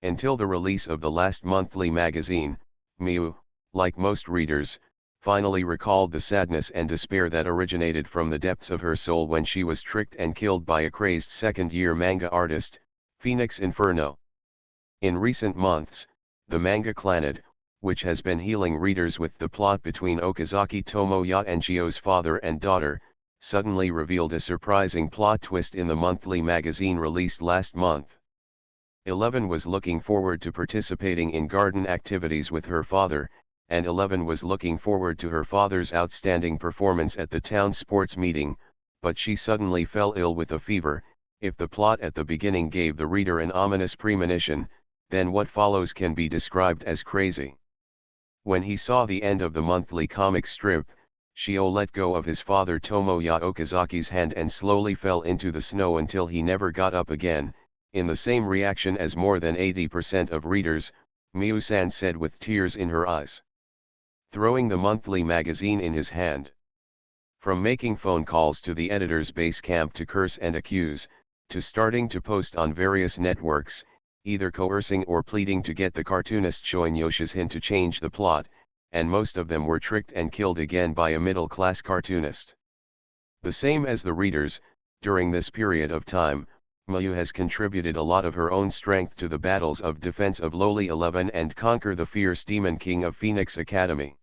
until the release of the last monthly magazine, Miu, like most readers, finally recalled the sadness and despair that originated from the depths of her soul when she was tricked and killed by a crazed second-year manga artist, Phoenix Inferno. In recent months, the manga Clannad, which has been healing readers with the plot between Okazaki Tomoya and Chio's father and daughter, suddenly revealed a surprising plot twist in the monthly magazine released last month. 11 was looking forward to participating in garden activities with her father, and 11 was looking forward to her father's outstanding performance at the town sports meeting, but she suddenly fell ill with a fever. If the plot at the beginning gave the reader an ominous premonition, then what follows can be described as crazy. When he saw the end of the monthly comic strip, Shio let go of his father Tomoya Okazaki's hand and slowly fell into the snow until he never got up again, in the same reaction as more than 80% of readers, Miu-san said with tears in her eyes. Throwing the monthly magazine in his hand. From making phone calls to the editor's base camp to curse and accuse, to starting to post on various networks, either coercing or pleading to get the cartoonist Shoin Yoshihin to change the plot, and most of them were tricked and killed again by a middle-class cartoonist. The same as the readers, during this period of time, Miu has contributed a lot of her own strength to the battles of defense of lowly 11 and conquer the fierce demon king of Phoenix Academy.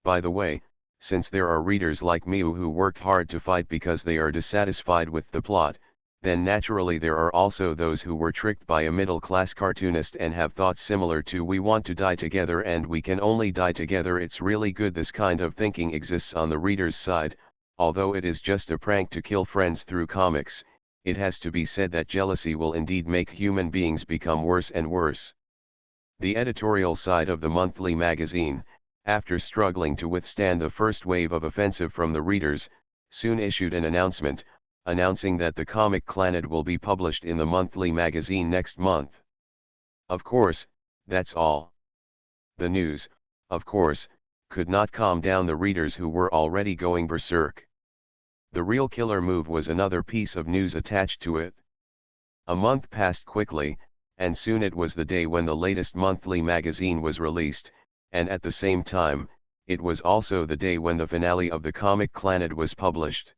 By the way, since there are readers like Miu who work hard to fight because they are dissatisfied with the plot, then naturally there are also those who were tricked by a middle-class cartoonist and have thoughts similar to "we want to die together and we can only die together." It's really good this kind of thinking exists on the reader's side, although it is just a prank to kill friends through comics. It has to be said that jealousy will indeed make human beings become worse and worse. The editorial side of the monthly magazine, after struggling to withstand the first wave of offensive from the readers, soon issued an announcement, announcing that the comic Clannad will be published in the monthly magazine next month. Of course, that's all. The news, of course, could not calm down the readers who were already going berserk. The real killer move was another piece of news attached to it. A month passed quickly, and soon it was the day when the latest monthly magazine was released, and at the same time, it was also the day when the finale of the comic Clannad was published.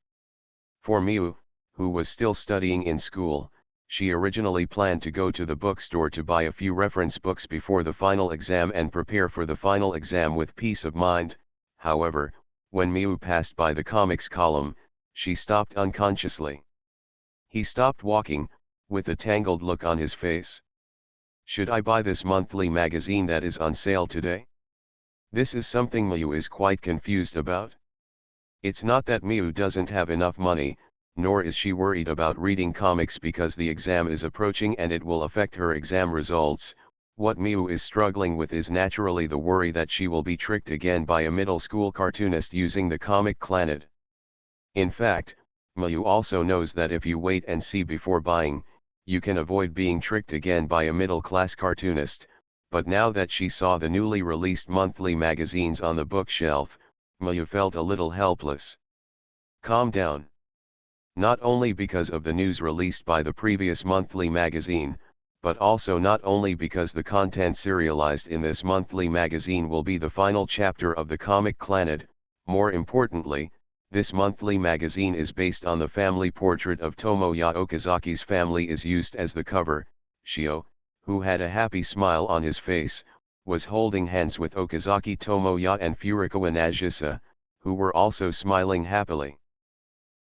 For Miu, who was still studying in school, she originally planned to go to the bookstore to buy a few reference books before the final exam and prepare for the final exam with peace of mind. However, when Miu passed by the comics column, she stopped unconsciously. He stopped walking, with a tangled look on his face. Should I buy this monthly magazine that is on sale today? This is something Miu is quite confused about. It's not that Miu doesn't have enough money, nor is she worried about reading comics because the exam is approaching and it will affect her exam results. What Miu is struggling with is naturally the worry that she will be tricked again by a middle school cartoonist using the comic Clannad. In fact, Miu also knows that if you wait and see before buying, you can avoid being tricked again by a middle-class cartoonist, but now that she saw the newly released monthly magazines on the bookshelf, Miu felt a little helpless. Calm down. Not only because of the news released by the previous monthly magazine, but also not only because the content serialized in this monthly magazine will be the final chapter of the comic Clannad. More importantly, this monthly magazine is based on the family portrait of Tomoya Okazaki's family is used as the cover. Shio, who had a happy smile on his face, was holding hands with Okazaki Tomoya and Furukawa Nagisa, who were also smiling happily.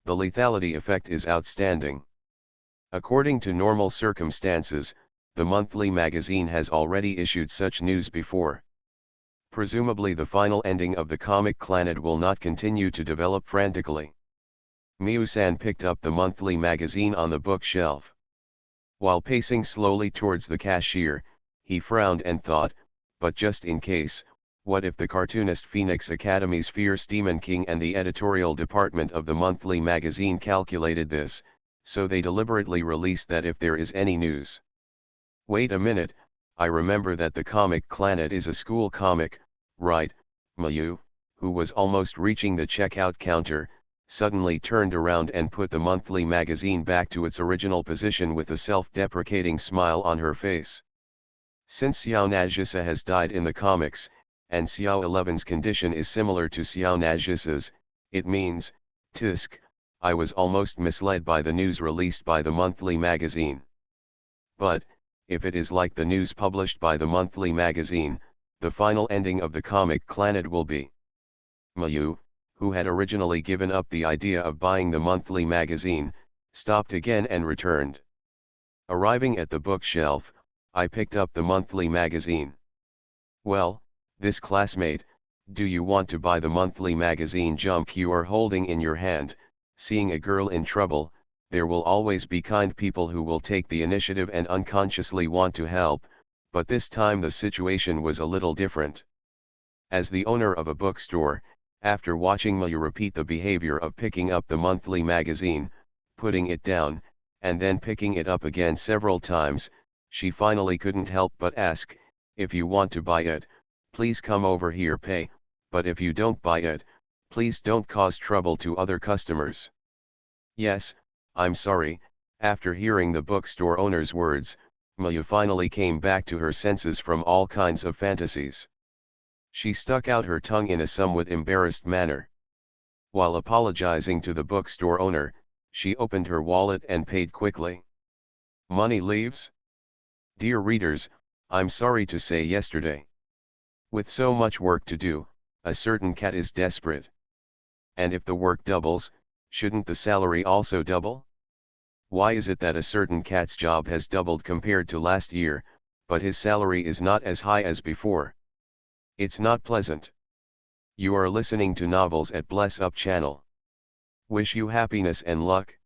The lethality effect is outstanding. According to normal circumstances, the monthly magazine has already issued such news before. Presumably the final ending of the comic Clannad will not continue to develop frantically. Miu-san picked up the monthly magazine on the bookshelf. While pacing slowly towards the cashier, he frowned and thought, but just in case, What if the cartoonist Phoenix Academy's fierce Demon King and the editorial department of the monthly magazine calculated this, so they deliberately released that if there is any news. Wait a minute, I remember that the comic Clannad is a school comic, right? Mayu, who was almost reaching the checkout counter, suddenly turned around and put the monthly magazine back to its original position with a self-deprecating smile on her face. Since Xiao Nagisa has died in the comics, and Xiao 11's condition is similar to Xiao Nagisa's, it means, tisk, I was almost misled by the news released by the monthly magazine. But, if it is like the news published by the monthly magazine, the final ending of the comic Clannad will be Mayu, who had originally given up the idea of buying the monthly magazine, stopped again and returned. Arriving at the bookshelf, I picked up the monthly magazine. Well, this classmate, do you want to buy the monthly magazine junk you are holding in your hand? Seeing a girl in trouble, there will always be kind people who will take the initiative and unconsciously want to help, but this time the situation was a little different. As the owner of a bookstore, after watching Mayu repeat the behavior of picking up the monthly magazine, putting it down, and then picking it up again several times, she finally couldn't help but ask, if you want to buy it, please come over here pay, but if you don't buy it, please don't cause trouble to other customers. Yes, I'm sorry. After hearing the bookstore owner's words, Mayu finally came back to her senses from all kinds of fantasies. She stuck out her tongue in a somewhat embarrassed manner. While apologizing to the bookstore owner, she opened her wallet and paid quickly. Money leaves? Dear readers, I'm sorry to say yesterday. With so much work to do, a certain cat is desperate. And if the work doubles, shouldn't the salary also double? Why is it that a certain cat's job has doubled compared to last year, but his salary is not as high as before? It's not pleasant. You are listening to Novels at Bless Up channel. Wish you happiness and luck.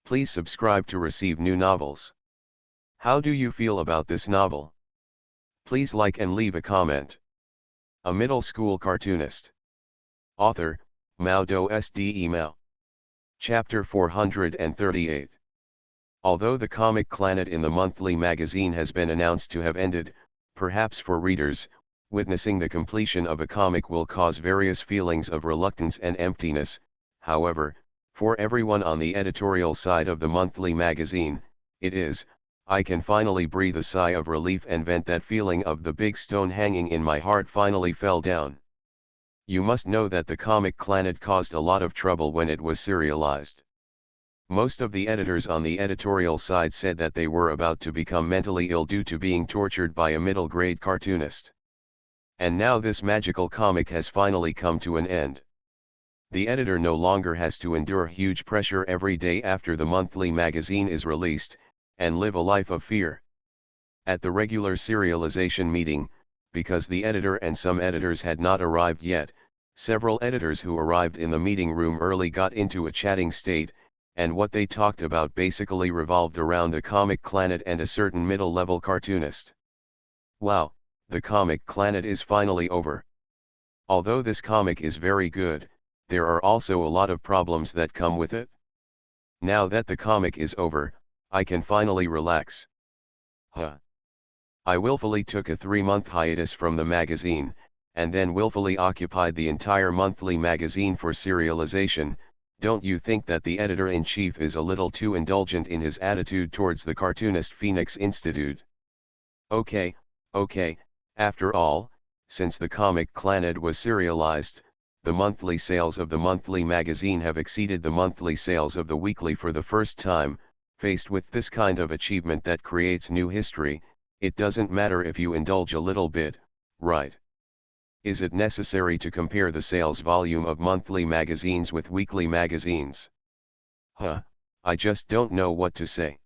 Please subscribe to receive new novels. How do you feel about this novel? Please like and leave a comment. A middle school cartoonist. Author, Mao Do Sde Mao. Chapter 438. Although the comic Clannad in the monthly magazine has been announced to have ended, perhaps for readers, witnessing the completion of a comic will cause various feelings of reluctance and emptiness. However, for everyone on the editorial side of the monthly magazine, it is, I can finally breathe a sigh of relief and vent that feeling of the big stone hanging in my heart finally fell down. You must know that the comic Clannad caused a lot of trouble when it was serialized. Most of the editors on the editorial side said that they were about to become mentally ill due to being tortured by a middle-grade cartoonist. And now this magical comic has finally come to an end. The editor no longer has to endure huge pressure every day after the monthly magazine is released, and live a life of fear. At the regular serialization meeting, because the editor and some editors had not arrived yet, several editors who arrived in the meeting room early got into a chatting state, and what they talked about basically revolved around the comic Clannad and a certain middle-level cartoonist. Wow, the comic Clannad is finally over. Although this comic is very good, there are also a lot of problems that come with it. Now that the comic is over, I can finally relax. I willfully took a 3-month hiatus from the magazine, and then willfully occupied the entire monthly magazine for serialization. Don't you think that the editor-in-chief is a little too indulgent in his attitude towards the cartoonist Phoenix Institute? Okay, after all, since the comic Clannad was serialized, the monthly sales of the monthly magazine have exceeded the monthly sales of the weekly for the first time. Faced with this kind of achievement that creates new history, it doesn't matter if you indulge a little bit, right? Is it necessary to compare the sales volume of monthly magazines with weekly magazines? I just don't know what to say.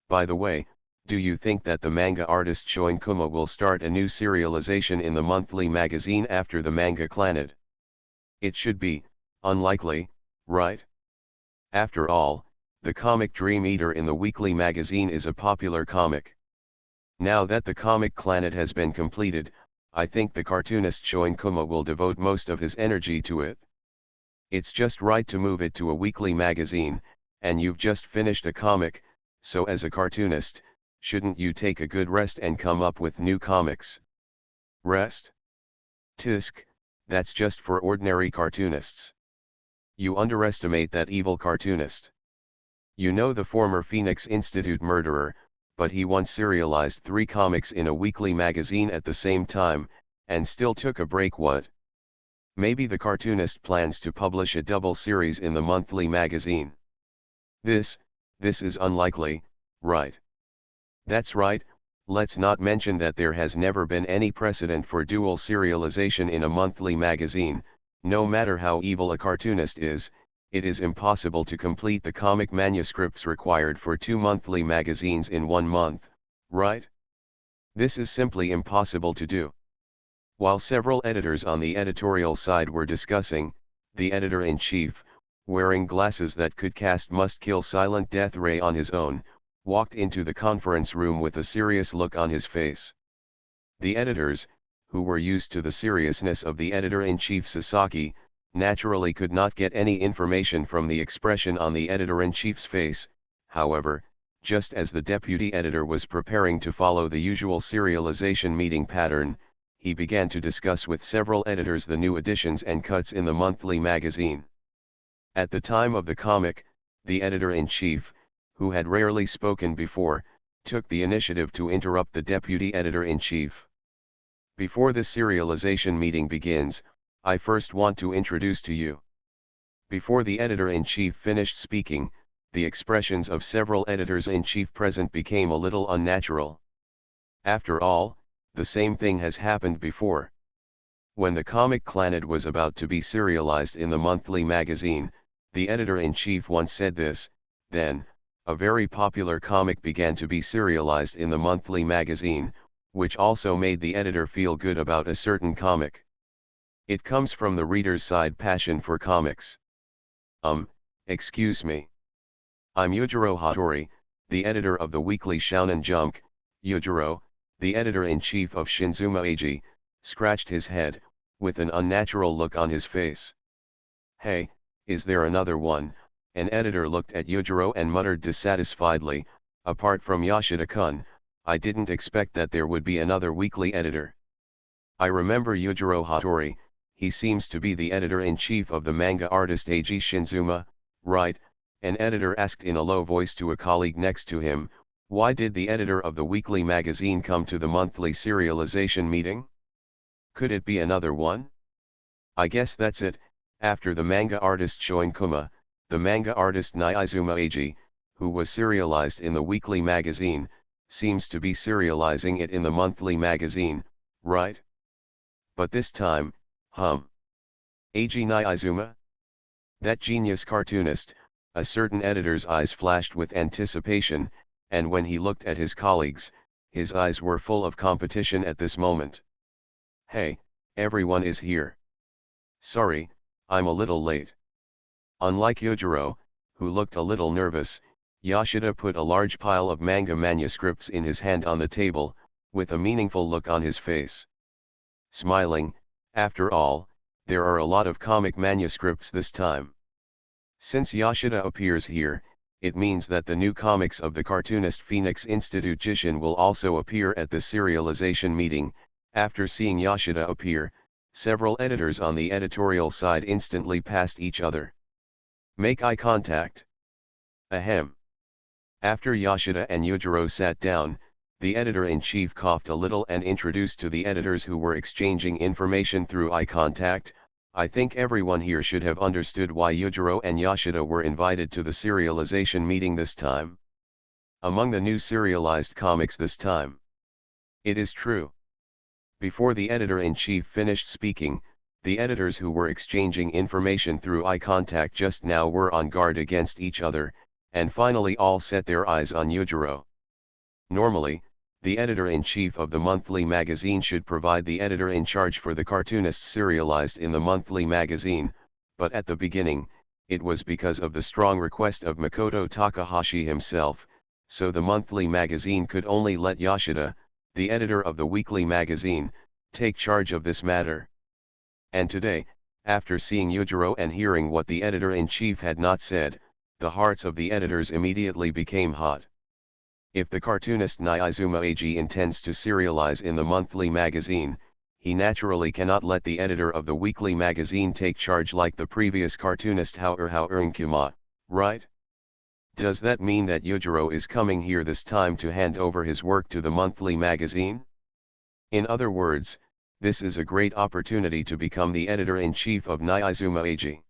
By the way, do you think that the manga artist Shoin Kuma will start a new serialization in the monthly magazine after the manga Clannad? It should be unlikely, right? After all, the comic Dream Eater in the weekly magazine is a popular comic. Now that the comic Clannad has been completed, I think the cartoonist Shoinkuma will devote most of his energy to it. It's just right to move it to a weekly magazine, and you've just finished a comic, so as a cartoonist, shouldn't you take a good rest and come up with new comics? Rest? Tisk, that's just for ordinary cartoonists. You underestimate that evil cartoonist. You know, the former Phoenix Institute murderer, but he once serialized 3 comics in a weekly magazine at the same time, and still took a break. What? Maybe the cartoonist plans to publish a double series in the monthly magazine. This is unlikely, right? That's right. Let's not mention that there has never been any precedent for dual serialization in a monthly magazine. No matter how evil a cartoonist is, it is impossible to complete the comic manuscripts required for 2 monthly magazines in 1 month, right? This is simply impossible to do. While several editors on the editorial side were discussing, the editor-in-chief, wearing glasses that could cast must-kill silent death ray on his own, walked into the conference room with a serious look on his face. The editors, who were used to the seriousness of the editor-in-chief Sasaki, naturally could not get any information from the expression on the editor-in-chief's face. However, just as the deputy editor was preparing to follow the usual serialization meeting pattern, he began to discuss with several editors the new additions and cuts in the monthly magazine. At the time of the comic, the editor-in-chief, who had rarely spoken before, took the initiative to interrupt the deputy editor-in-chief. Before the serialization meeting begins, I first want to introduce to you. Before the editor-in-chief finished speaking, the expressions of several editors-in-chief present became a little unnatural. After all, the same thing has happened before. When the comic Clannad was about to be serialized in the monthly magazine, the editor-in-chief once said this. Then, a very popular comic began to be serialized in the monthly magazine, which also made the editor feel good about a certain comic. It comes from the reader's side passion for comics. Excuse me. I'm Yujiro Hattori, the editor of the weekly Shounen Jump. Yujiro, the editor-in-chief of Shinzuma Ag, scratched his head, with an unnatural look on his face. Hey, is there another one? An editor looked at Yujiro and muttered dissatisfiedly, apart from Yoshida-kun, I didn't expect that there would be another weekly editor. I remember Yujiro Hattori, he seems to be the editor-in-chief of the manga artist Ag Shinzuma, right? An editor asked in a low voice to a colleague next to him. Why did the editor of the weekly magazine come to the monthly serialization meeting? Could it be another one? I guess that's it. After the manga artist Shoinkuma, the manga artist Nyaizuma Ag, who was serialized in the weekly magazine, seems to be serializing it in the monthly magazine, right? But this time, Ag Nyaizuma? That genius cartoonist. A certain editor's eyes flashed with anticipation, and when he looked at his colleagues, his eyes were full of competition at this moment. Hey, everyone is here. Sorry, I'm a little late. Unlike Yujiro, who looked a little nervous, Yoshida put a large pile of manga manuscripts in his hand on the table, with a meaningful look on his face. Smiling, after all, there are a lot of comic manuscripts this time. Since Yoshida appears here, it means that the new comics of the cartoonist Phoenix Institute Jishin will also appear at the serialization meeting. After seeing Yoshida appear, several editors on the editorial side instantly passed each other. Make eye contact. Ahem. After Yoshida and Yujiro sat down, the editor-in-chief coughed a little and introduced to the editors who were exchanging information through eye contact. I think everyone here should have understood why Yujiro and Yoshida were invited to the serialization meeting this time. Among the new serialized comics this time. It is true. Before the editor-in-chief finished speaking, the editors who were exchanging information through eye contact just now were on guard against each other, and finally all set their eyes on Yujiro. Normally, the editor-in-chief of the monthly magazine should provide the editor-in-charge for the cartoonists serialized in the monthly magazine, but at the beginning, it was because of the strong request of Makoto Takahashi himself, so the monthly magazine could only let Yoshida, the editor of the weekly magazine, take charge of this matter. And today, after seeing Yujiro and hearing what the editor-in-chief had not said, the hearts of the editors immediately became hot. If the cartoonist Nyaizuma Eiji intends to serialize in the monthly magazine, he naturally cannot let the editor of the weekly magazine take charge like the previous cartoonist Nkuma, right? Does that mean that Yujiro is coming here this time to hand over his work to the monthly magazine? In other words, this is a great opportunity to become the editor-in-chief of Nyaizuma Eiji.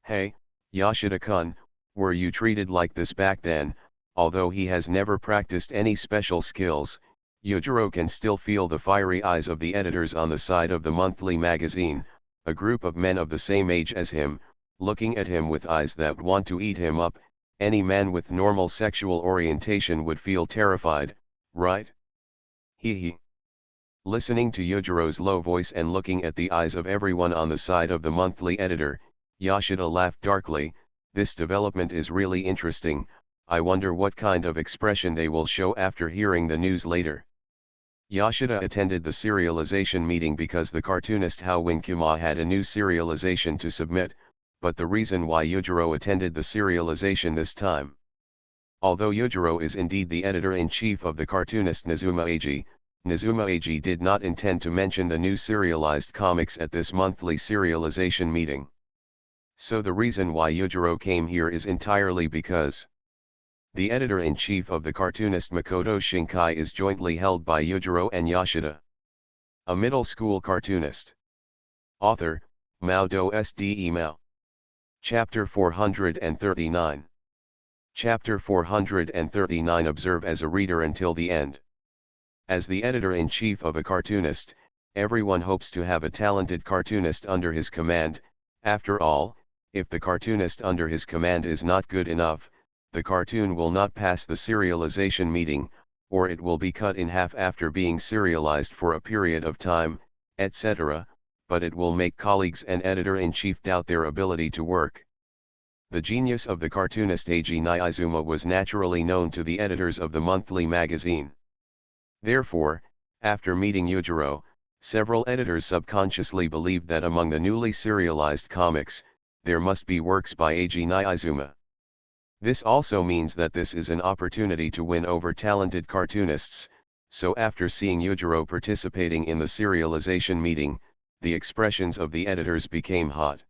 Hey, Yoshida-kun, were you treated like this back then? Although he has never practiced any special skills, Yujiro can still feel the fiery eyes of the editors on the side of the monthly magazine, a group of men of the same age as him, looking at him with eyes that want to eat him up. Any man with normal sexual orientation would feel terrified, right? Hee. Listening to Yujiro's low voice and looking at the eyes of everyone on the side of the monthly editor, Yoshida laughed darkly. This development is really interesting. I wonder what kind of expression they will show after hearing the news later. Yoshida attended the serialization meeting because the cartoonist Nkuma had a new serialization to submit, but the reason why Yujiro attended the serialization this time. Although Yujiro is indeed the editor-in-chief of the cartoonist Nizuma Eiji did not intend to mention the new serialized comics at this monthly serialization meeting. So the reason why Yujiro came here is entirely because the editor-in-chief of the cartoonist Makoto Shinkai is jointly held by Yujiro and Yoshida. A middle school cartoonist. Author, Mao Do Sde Mao. Chapter 439. Chapter 439. Observe as a reader until the end. As the editor-in-chief of a cartoonist, everyone hopes to have a talented cartoonist under his command. After all, if the cartoonist under his command is not good enough, the cartoon will not pass the serialization meeting, or it will be cut in half after being serialized for a period of time, etc., but it will make colleagues and editor-in-chief doubt their ability to work. The genius of the cartoonist Eiji Nyaizuma was naturally known to the editors of the monthly magazine. Therefore, after meeting Yujiro, several editors subconsciously believed that among the newly serialized comics, there must be works by Eiji Nyaizuma. This also means that this is an opportunity to win over talented cartoonists, so after seeing Yujiro participating in the serialization meeting, the expressions of the editors became hot.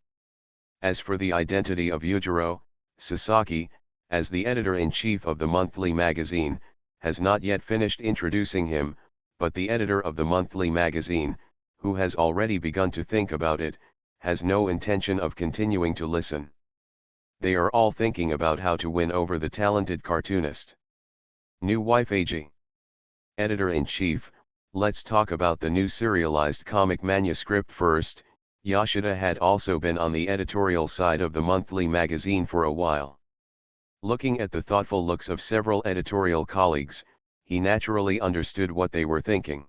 As for the identity of Yujiro, Sasaki, as the editor-in-chief of the monthly magazine, has not yet finished introducing him, but the editor of the monthly magazine, who has already begun to think about it, has no intention of continuing to listen. They are all thinking about how to win over the talented cartoonist. New wife Eiji. Editor-in-chief, let's talk about the new serialized comic manuscript first. Yoshida had also been on the editorial side of the monthly magazine for a while. Looking at the thoughtful looks of several editorial colleagues, he naturally understood what they were thinking.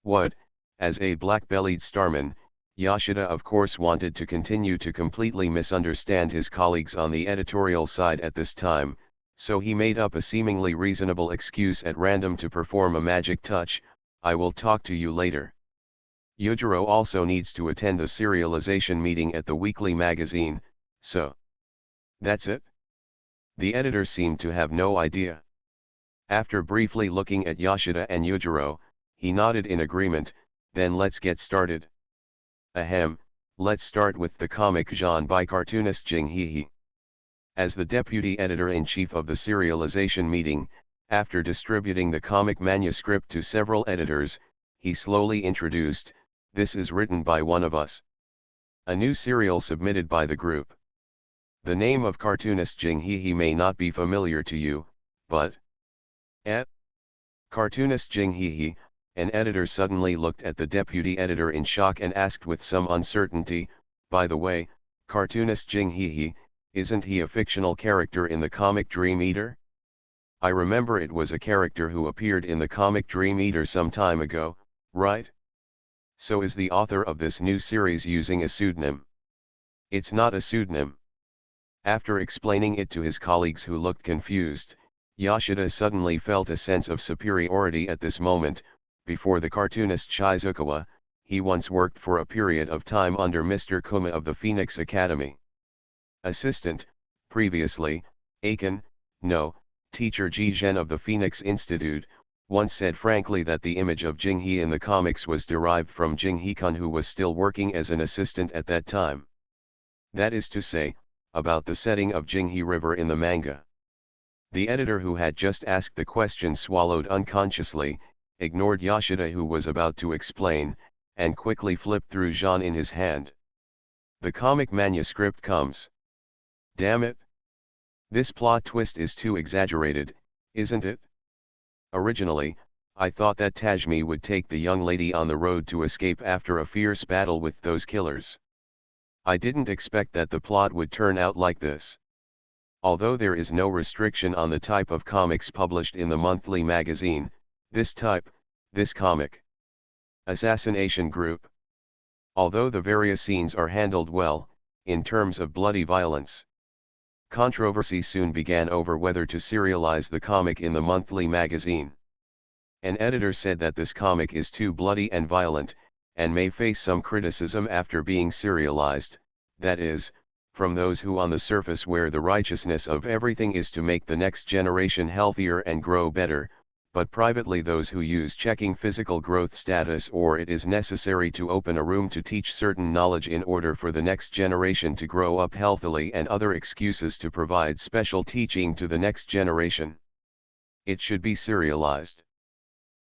What, as a black-bellied starman, Yoshida of course wanted to continue to completely misunderstand his colleagues on the editorial side at this time, so he made up a seemingly reasonable excuse at random to perform a magic touch. I will talk to you later. Yujiro also needs to attend the serialization meeting at the weekly magazine, so that's it? The editor seemed to have no idea. After briefly looking at Yoshida and Yujiro, he nodded in agreement. Then let's get started. Ahem, let's start with the comic genre by cartoonist Jing Hehe. As the deputy editor-in-chief of the serialization meeting, after distributing the comic manuscript to several editors, he slowly introduced, "This is written by one of us." A new serial submitted by the group. The name of cartoonist Jing Hehe may not be familiar to you, but Cartoonist Jing Hehe. An editor suddenly looked at the deputy editor in shock and asked with some uncertainty, "By the way, cartoonist Jing Hehe, isn't he a fictional character in the comic Dream Eater? I remember it was a character who appeared in the comic Dream Eater some time ago, right? So is the author of this new series using a pseudonym?" "It's not a pseudonym." After explaining it to his colleagues who looked confused, Yoshida suddenly felt a sense of superiority at this moment. before the cartoonist Shizukawa, he once worked for a period of time under Mr. Kuma of the Phoenix Academy. Assistant, previously, Aiken, no, teacher Ji Zhen of the Phoenix Institute, once said frankly that the image of Jing-hee in the comics was derived from Jing-hee-kun, who was still working as an assistant at that time. That is to say, about the setting of Jing-hee River in the manga. The editor who had just asked the question swallowed unconsciously, ignored Yoshida who was about to explain, and quickly flipped through Jean in his hand. The comic manuscript comes. Damn it! This plot twist is too exaggerated, isn't it? Originally, I thought that Tajmi would take the young lady on the road to escape after a fierce battle with those killers. I didn't expect that the plot would turn out like this. Although there is no restriction on the type of comics published in the monthly magazine, this comic assassination group. Although the various scenes are handled well, in terms of bloody violence. Controversy soon began over whether to serialize the comic in the monthly magazine. An editor said that this comic is too bloody and violent, and may face some criticism after being serialized, that is, from those who on the surface wear the righteousness of everything is to make the next generation healthier and grow better, but privately those who use checking physical growth status or it is necessary to open a room to teach certain knowledge in order for the next generation to grow up healthily and other excuses to provide special teaching to the next generation. It should be serialized.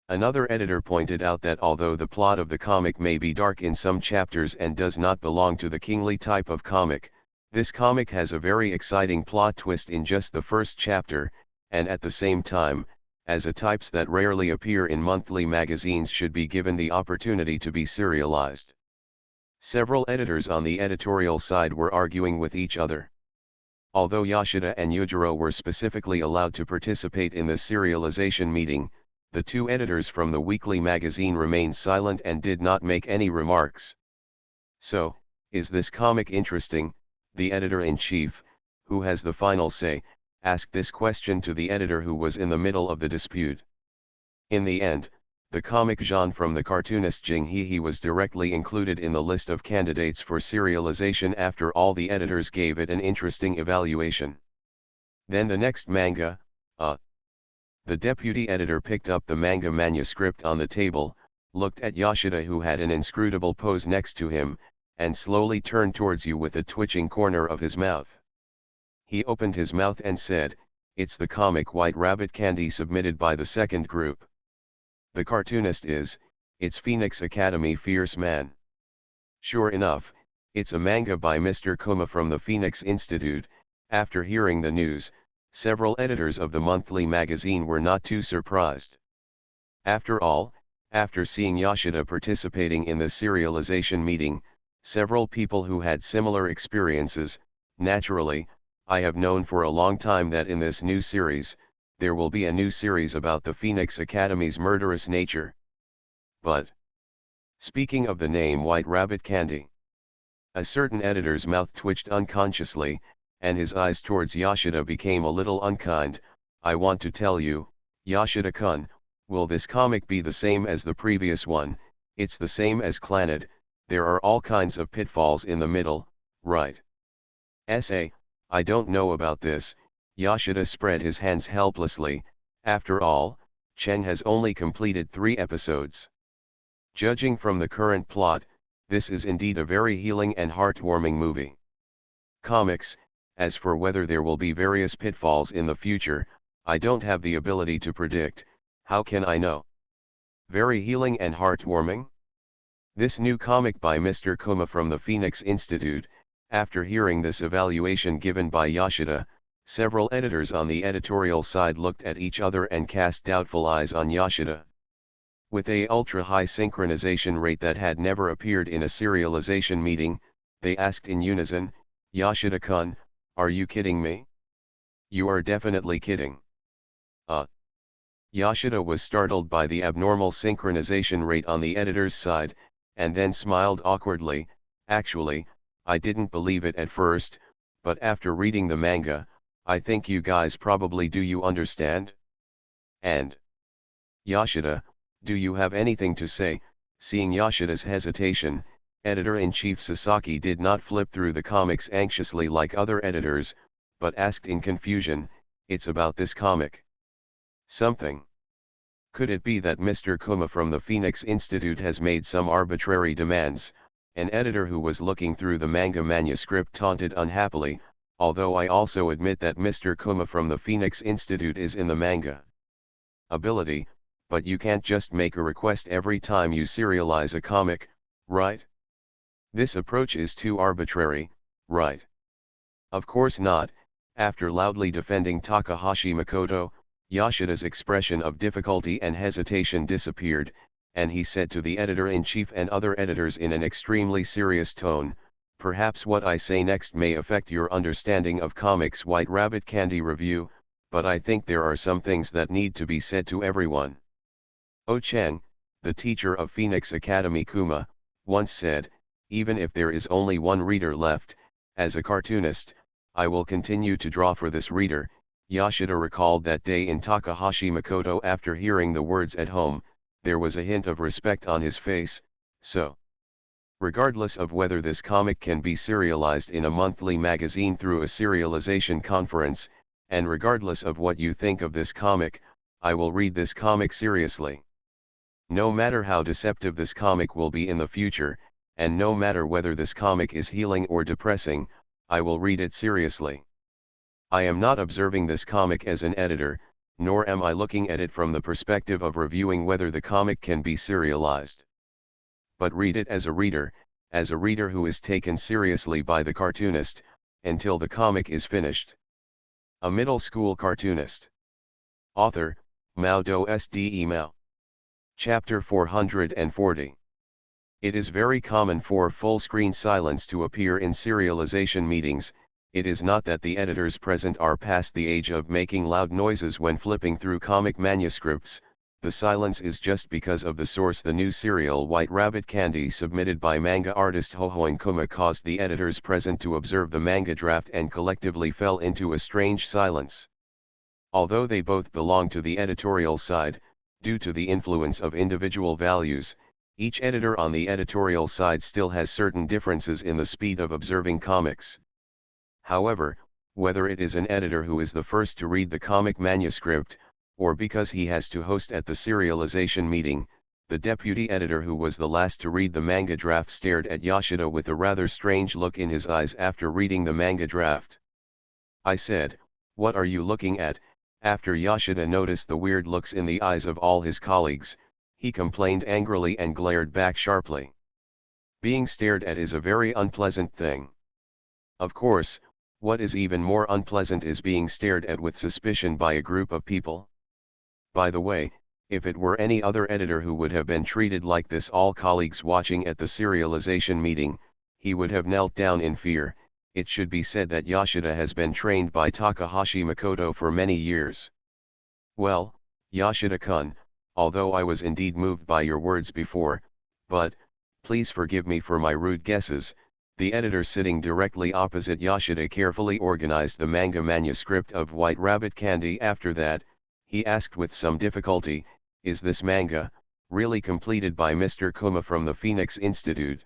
Another editor pointed out that although the plot of the comic may be dark in some chapters and does not belong to the kingly type of comic, this comic has a very exciting plot twist in just the first chapter, and at the same time, as a types that rarely appear in monthly magazines should be given the opportunity to be serialized. Several editors on the editorial side were arguing with each other. Although Yoshida and Yujiro were specifically allowed to participate in the serialization meeting, the two editors from the weekly magazine remained silent and did not make any remarks. So, is this comic interesting? The editor-in-chief, who has the final say, asked this question to the editor who was in the middle of the dispute. In the end, the comic Jean from the cartoonist Jing-hee was directly included in the list of candidates for serialization after all the editors gave it an interesting evaluation. Then the next manga, the deputy editor picked up the manga manuscript on the table, looked at Yoshida who had an inscrutable pose next to him, and slowly turned towards you with a twitching corner of his mouth. He opened his mouth and said, "It's the comic White Rabbit Candy submitted by the second group. The cartoonist it's Phoenix Academy Fierce Man." Sure enough, it's a manga by Mr. Kuma from the Phoenix Institute. After hearing the news, several editors of the monthly magazine were not too surprised. After all, after seeing Yoshida participating in the serialization meeting, several people who had similar experiences, naturally, I have known for a long time that in this new series, there will be a new series about the Phoenix Academy's murderous nature. But, speaking of the name White Rabbit Candy, a certain editor's mouth twitched unconsciously, and his eyes towards Yoshida became a little unkind. "I want to tell you, Yoshida-kun, will this comic be the same as the previous one? It's the same as Clannad, there are all kinds of pitfalls in the middle, right?" I don't know about this. Yoshida spread his hands helplessly. After all, Cheng has only completed 3 episodes. Judging from the current plot, this is indeed a very healing and heartwarming movie. Comics, as for whether there will be various pitfalls in the future, I don't have the ability to predict. How can I know? Very healing and heartwarming? This new comic by Mr. Kuma from the Phoenix Institute. After hearing this evaluation given by Yoshida, several editors on the editorial side looked at each other and cast doubtful eyes on Yoshida. With a ultra-high synchronization rate that had never appeared in a serialization meeting, they asked in unison, "Yoshida-kun, are you kidding me?" "You are definitely kidding." Yoshida was startled by the abnormal synchronization rate on the editor's side, and then smiled awkwardly. "Actually, I didn't believe it at first, but after reading the manga, I think you guys probably do. You understand?" And Yoshida, Do you have anything to say? Seeing Yoshida's hesitation, Editor-in-Chief Sasaki did not flip through the comics anxiously like other editors, but asked in confusion, "It's about this comic. Something. Could it be that Mr. Kuma from the Phoenix Institute has made some arbitrary demands?" An editor who was looking through the manga manuscript taunted unhappily, "Although I also admit that Mr. Kuma from the Phoenix Institute is in the manga ability, but you can't just make a request every time you serialize a comic, right? This approach is too arbitrary, right?" "Of course not." After loudly defending Takahashi Makoto, Yoshida's expression of difficulty and hesitation disappeared, and he said to the editor-in-chief and other editors in an extremely serious tone, "Perhaps what I say next may affect your understanding of comics White Rabbit Candy Review, but I think there are some things that need to be said to everyone. Oh Cheng, the teacher of Phoenix Academy Kuma, once said, even if there is only one reader left, as a cartoonist, I will continue to draw for this reader." Yoshida recalled that day in Takahashi Makoto after hearing the words "at home," there was a hint of respect on his face, so. Regardless of whether this comic can be serialized in a monthly magazine through a serialization conference, and regardless of what you think of this comic, I will read this comic seriously. No matter how deceptive this comic will be in the future, and no matter whether this comic is healing or depressing, I will read it seriously. I am not observing this comic as an editor, nor am I looking at it from the perspective of reviewing whether the comic can be serialized. But read it as a reader who is taken seriously by the cartoonist, until the comic is finished. A middle school cartoonist. Author, Mao Do Sde Mao. Chapter 440. It is very common for full-screen silence to appear in serialization meetings. It is not that the editors present are past the age of making loud noises when flipping through comic manuscripts. The silence is just because of the source. The new serial White Rabbit Candy submitted by manga artist Hohoin Kuma caused the editors present to observe the manga draft and collectively fell into a strange silence. Although they both belong to the editorial side, due to the influence of individual values, each editor on the editorial side still has certain differences in the speed of observing comics. However, whether it is an editor who is the first to read the comic manuscript, or because he has to host at the serialization meeting, the deputy editor who was the last to read the manga draft stared at Yoshida with a rather strange look in his eyes after reading the manga draft. I said, "What are you looking at?" After Yoshida noticed the weird looks in the eyes of all his colleagues, he complained angrily and glared back sharply. Being stared at is a very unpleasant thing. Of course, what is even more unpleasant is being stared at with suspicion by a group of people. By the way, if it were any other editor who would have been treated like this, all colleagues watching at the serialization meeting, he would have knelt down in fear. It should be said that Yoshida has been trained by Takahashi Makoto for many years. Well, Yoshida-kun, although I was indeed moved by your words before, but, please forgive me for my rude guesses. The editor sitting directly opposite Yoshida carefully organized the manga manuscript of White Rabbit Candy. After that, he asked with some difficulty, "Is this manga really completed by Mr. Kuma from the Phoenix Institute?"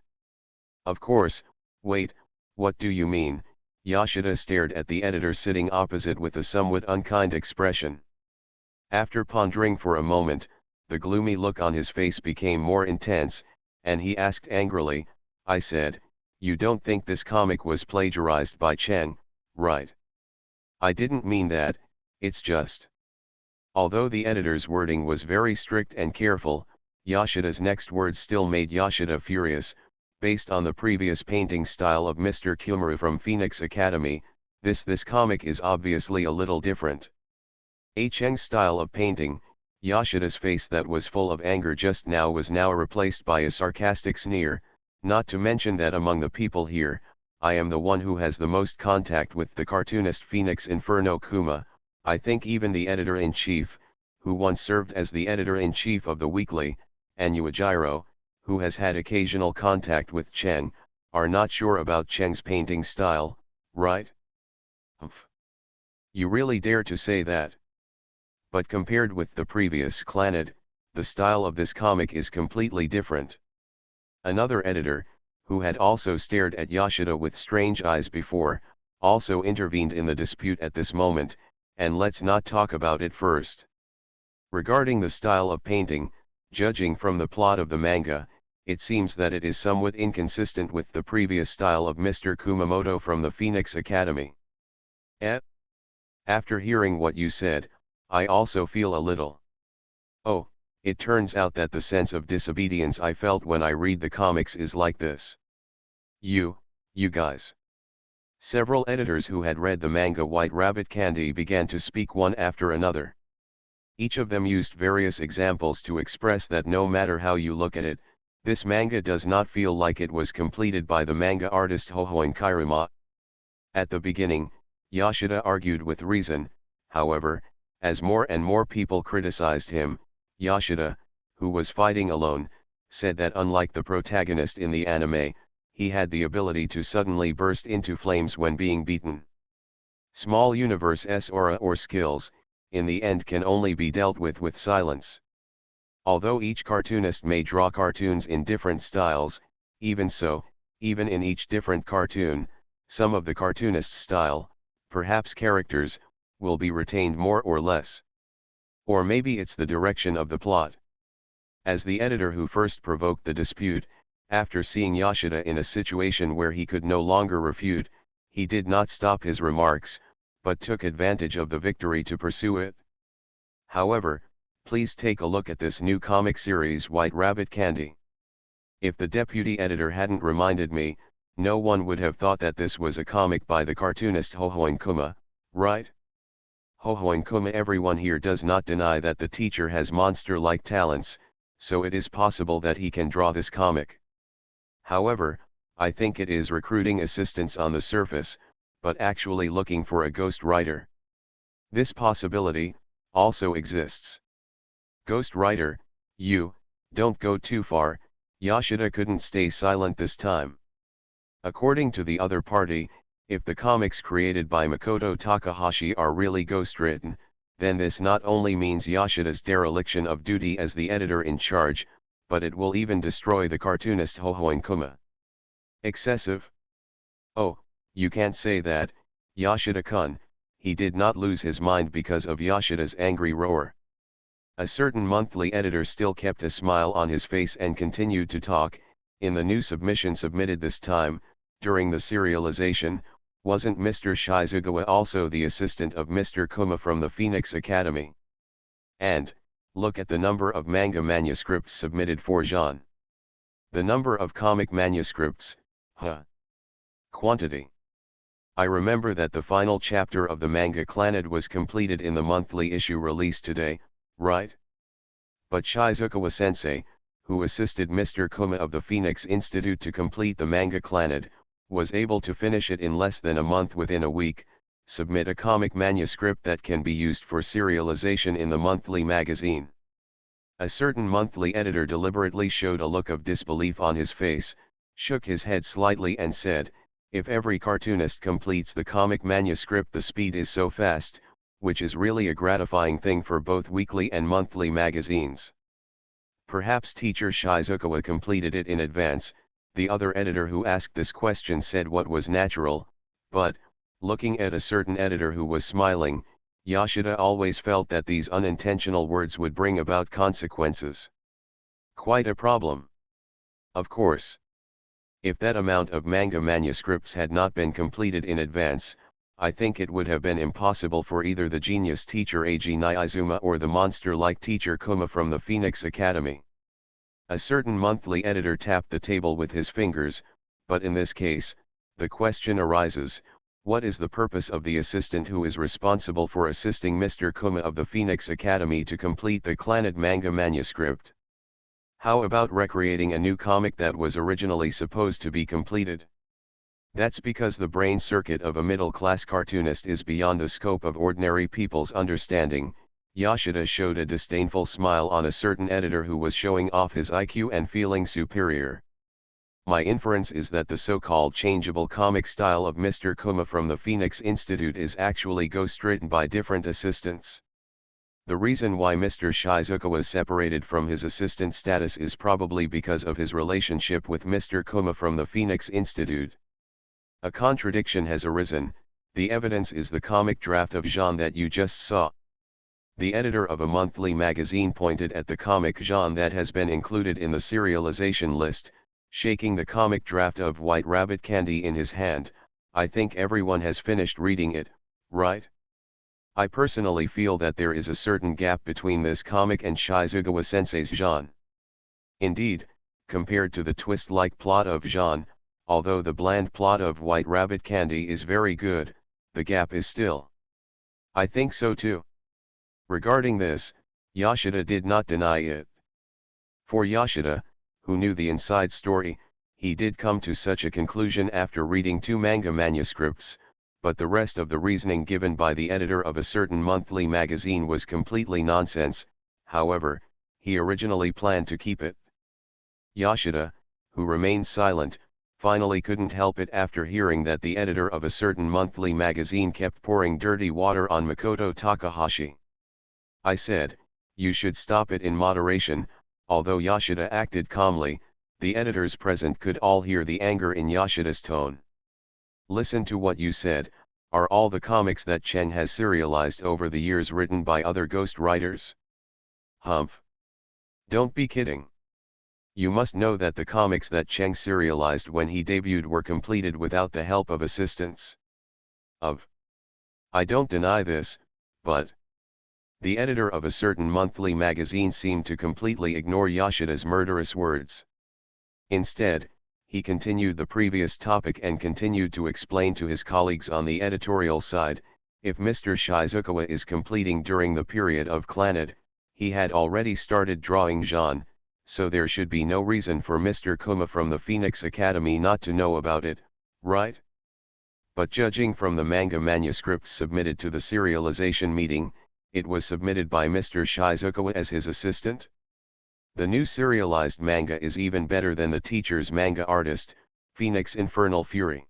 "Of course." "Wait, what do you mean?" Yoshida stared at the editor sitting opposite with a somewhat unkind expression. After pondering for a moment, the gloomy look on his face became more intense, and he asked angrily, "I said, you don't think this comic was plagiarized by Cheng, right?" "I didn't mean that, it's just..." Although the editor's wording was very strict and careful, Yoshida's next words still made Yoshida furious. Based on the previous painting style of Mr. Kumaru from Phoenix Academy, this comic is obviously a little different. Cheng's style of painting, Yoshida's face that was full of anger just now was now replaced by a sarcastic sneer. Not to mention that among the people here, I am the one who has the most contact with the cartoonist Phoenix Inferno Kuma. I think even the editor-in-chief, who once served as the editor-in-chief of the weekly, Anuajiro, who has had occasional contact with Cheng, are not sure about Cheng's painting style, right?" "Humph. You really dare to say that?" "But compared with the previous Clannad, the style of this comic is completely different. Another editor, who had also stared at Yoshida with strange eyes before, also intervened in the dispute at this moment, and let's not talk about it first. Regarding the style of painting, judging from the plot of the manga, it seems that it is somewhat inconsistent with the previous style of Mr. Kumamoto from the Phoenix Academy. After hearing what you said, I also feel a little. Oh, it turns out that the sense of disobedience I felt when I read the comics is like this. You guys. Several editors who had read the manga White Rabbit Candy began to speak one after another. Each of them used various examples to express that no matter how you look at it, this manga does not feel like it was completed by the manga artist Hohoin Kairuma. At the beginning, Yoshida argued with reason, however, as more and more people criticized him, Yoshida, who was fighting alone, said that unlike the protagonist in the anime, he had the ability to suddenly burst into flames when being beaten. Small universe's aura or skills, in the end can only be dealt with silence. Although each cartoonist may draw cartoons in different styles, even so, even in each different cartoon, some of the cartoonist's style, perhaps characters, will be retained more or less. Or maybe it's the direction of the plot. As the editor who first provoked the dispute, after seeing Yoshida in a situation where he could no longer refute, he did not stop his remarks, but took advantage of the victory to pursue it. However, please take a look at this new comic series White Rabbit Candy. If the deputy editor hadn't reminded me, no one would have thought that this was a comic by the cartoonist Hohoin Kuma, right? Hohoin Kuma. Everyone here does not deny that the teacher has monster-like talents, so it is possible that he can draw this comic. However, I think it is recruiting assistants on the surface, but actually looking for a ghost writer. This possibility also exists. Ghost writer, don't go too far. Yoshida couldn't stay silent this time. According to the other party, if the comics created by Makoto Takahashi are really ghost-written, then this not only means Yoshida's dereliction of duty as the editor in charge, but it will even destroy the cartoonist Hohoin Kuma. Excessive? Oh, you can't say that, Yoshida-kun. He did not lose his mind because of Yoshida's angry roar. A certain monthly editor still kept a smile on his face and continued to talk. In the new submission submitted this time, during the serialization, wasn't Mr. Shizugawa also the assistant of Mr. Kuma from the Phoenix Academy? And, look at the number of manga manuscripts submitted for Jean. The number of comic manuscripts, Quantity. I remember that the final chapter of the manga Clannad was completed in the monthly issue released today, right? But Shizukawa-sensei, who assisted Mr. Kuma of the Phoenix Institute to complete the manga Clannad, was able to finish it in less than a month. Within a week, submit a comic manuscript that can be used for serialization in the monthly magazine. A certain monthly editor deliberately showed a look of disbelief on his face, shook his head slightly and said, if every cartoonist completes the comic manuscript, the speed is so fast, which is really a gratifying thing for both weekly and monthly magazines. Perhaps teacher Shizukawa completed it in advance. The other editor who asked this question said what was natural, but, looking at a certain editor who was smiling, Yoshida always felt that these unintentional words would bring about consequences. Quite a problem. Of course. If that amount of manga manuscripts had not been completed in advance, I think it would have been impossible for either the genius teacher Eiji Niizuma or the monster-like teacher Kuma from the Phoenix Academy. A certain monthly editor tapped the table with his fingers, but in this case, the question arises, what is the purpose of the assistant who is responsible for assisting Mr. Kuma of the Phoenix Academy to complete the Clannad manga manuscript? How about recreating a new comic that was originally supposed to be completed? That's because the brain circuit of a middle-class cartoonist is beyond the scope of ordinary people's understanding. Yoshida showed a disdainful smile on a certain editor who was showing off his IQ and feeling superior. My inference is that the so-called changeable comic style of Mr. Kuma from the Phoenix Institute is actually ghost-written by different assistants. The reason why Mr. Shizuka was separated from his assistant status is probably because of his relationship with Mr. Kuma from the Phoenix Institute. A contradiction has arisen. The evidence is the comic draft of Jean that you just saw. The editor of a monthly magazine pointed at the comic Jean that has been included in the serialization list, shaking the comic draft of White Rabbit Candy in his hand. I think everyone has finished reading it, right? I personally feel that there is a certain gap between this comic and Shizugawa-sensei's Jean. Indeed, compared to the twist-like plot of Jean, although the bland plot of White Rabbit Candy is very good, the gap is still. I think so too. Regarding this, Yoshida did not deny it. For Yoshida, who knew the inside story, he did come to such a conclusion after reading 2 manga manuscripts, but the rest of the reasoning given by the editor of a certain monthly magazine was completely nonsense. However, he originally planned to keep it. Yoshida, who remained silent, finally couldn't help it after hearing that the editor of a certain monthly magazine kept pouring dirty water on Makoto Takahashi. I said, you should stop it in moderation. Although Yoshida acted calmly, the editors present could all hear the anger in Yoshida's tone. Listen to what you said. Are all the comics that Cheng has serialized over the years written by other ghost writers? Humph. Don't be kidding. You must know that the comics that Cheng serialized when he debuted were completed without the help of assistants. I don't deny this, but the editor of a certain monthly magazine seemed to completely ignore Yoshida's murderous words. Instead, he continued the previous topic and continued to explain to his colleagues on the editorial side, if Mr. Shizukawa is completing during the period of Clannad, he had already started drawing Jean, so there should be no reason for Mr. Kuma from the Phoenix Academy not to know about it, right? But judging from the manga manuscripts submitted to the serialization meeting, it was submitted by Mr. Shizukawa as his assistant. The new serialized manga is even better than the teacher's manga artist, Phoenix Infernal Fury.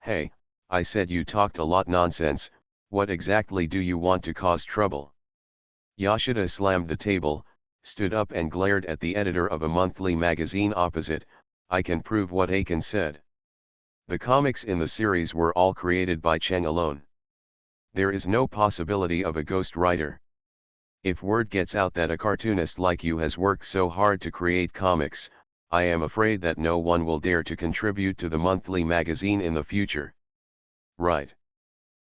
Hey, I said you talked a lot nonsense. What exactly do you want to cause trouble? Yoshida slammed the table, stood up and glared at the editor of a monthly magazine opposite. I can prove what Aiken said. The comics in the series were all created by Cheng alone. There is no possibility of a ghost writer. If word gets out that a cartoonist like you has worked so hard to create comics, I am afraid that no one will dare to contribute to the monthly magazine in the future. Right.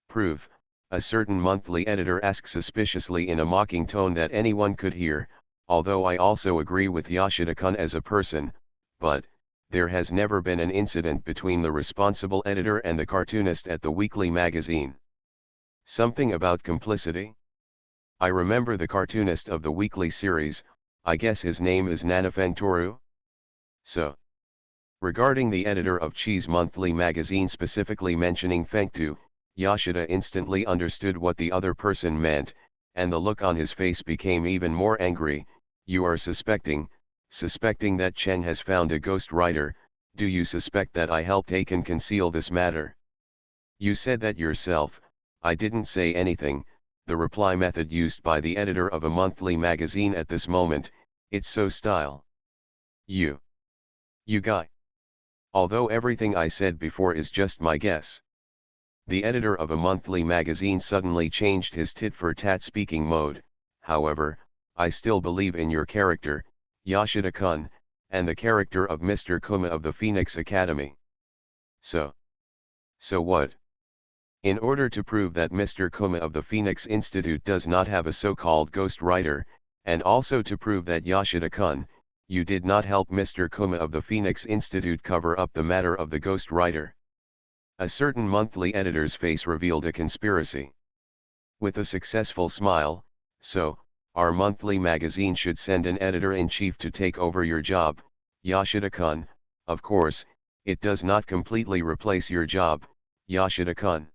Proof. A certain monthly editor asked suspiciously in a mocking tone that anyone could hear, although I also agree with Yoshida-kun as a person, but there has never been an incident between the responsible editor and the cartoonist at the weekly magazine. Something about complicity? I remember the cartoonist of the weekly series, I guess his name is Nanafeng Toru? So. Regarding the editor of Chi's monthly magazine specifically mentioning Fengtu, Yoshida instantly understood what the other person meant, and the look on his face became even more angry. You are suspecting that Cheng has found a ghost writer. Do you suspect that I helped Aiken conceal this matter? You said that yourself. I didn't say anything. The reply method used by the editor of a monthly magazine at this moment, it's so style. You guy. Although everything I said before is just my guess. The editor of a monthly magazine suddenly changed his tit-for-tat speaking mode. However, I still believe in your character, Yoshida-kun, and the character of Mr. Kuma of the Phoenix Academy. So what? In order to prove that Mr. Kuma of the Phoenix Institute does not have a so-called ghost writer, and also to prove that Yoshida-kun, you did not help Mr. Kuma of the Phoenix Institute cover up the matter of the ghost writer. A certain monthly editor's face revealed a conspiracy. With a successful smile, so, our monthly magazine should send an editor-in-chief to take over your job, Yoshida-kun. Of course, it does not completely replace your job, Yoshida-kun.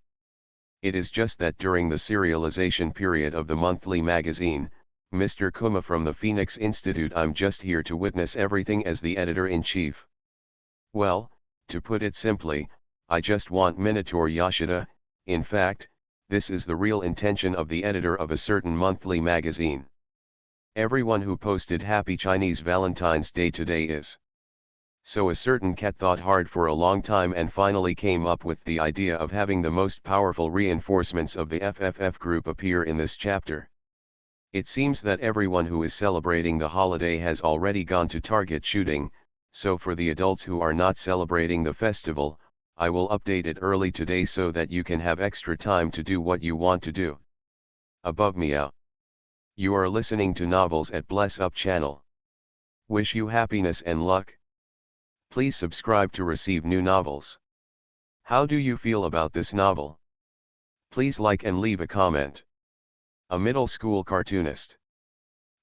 It is just that during the serialization period of the monthly magazine, Mr. Kuma from the Phoenix Institute, I'm just here to witness everything as the editor-in-chief. Well, to put it simply, I just want Minotaur Yoshida. In fact, this is the real intention of the editor of a certain monthly magazine. Everyone who posted Happy Chinese Valentine's Day today is. So a certain cat thought hard for a long time and finally came up with the idea of having the most powerful reinforcements of the FFF group appear in this chapter. It seems that everyone who is celebrating the holiday has already gone to target shooting, so for the adults who are not celebrating the festival, I will update it early today so that you can have extra time to do what you want to do. Above meow. You are listening to Novels at Bless Up channel. Wish you happiness and luck. Please subscribe to receive new novels. How do you feel about this novel? Please like and leave a comment. A middle school cartoonist.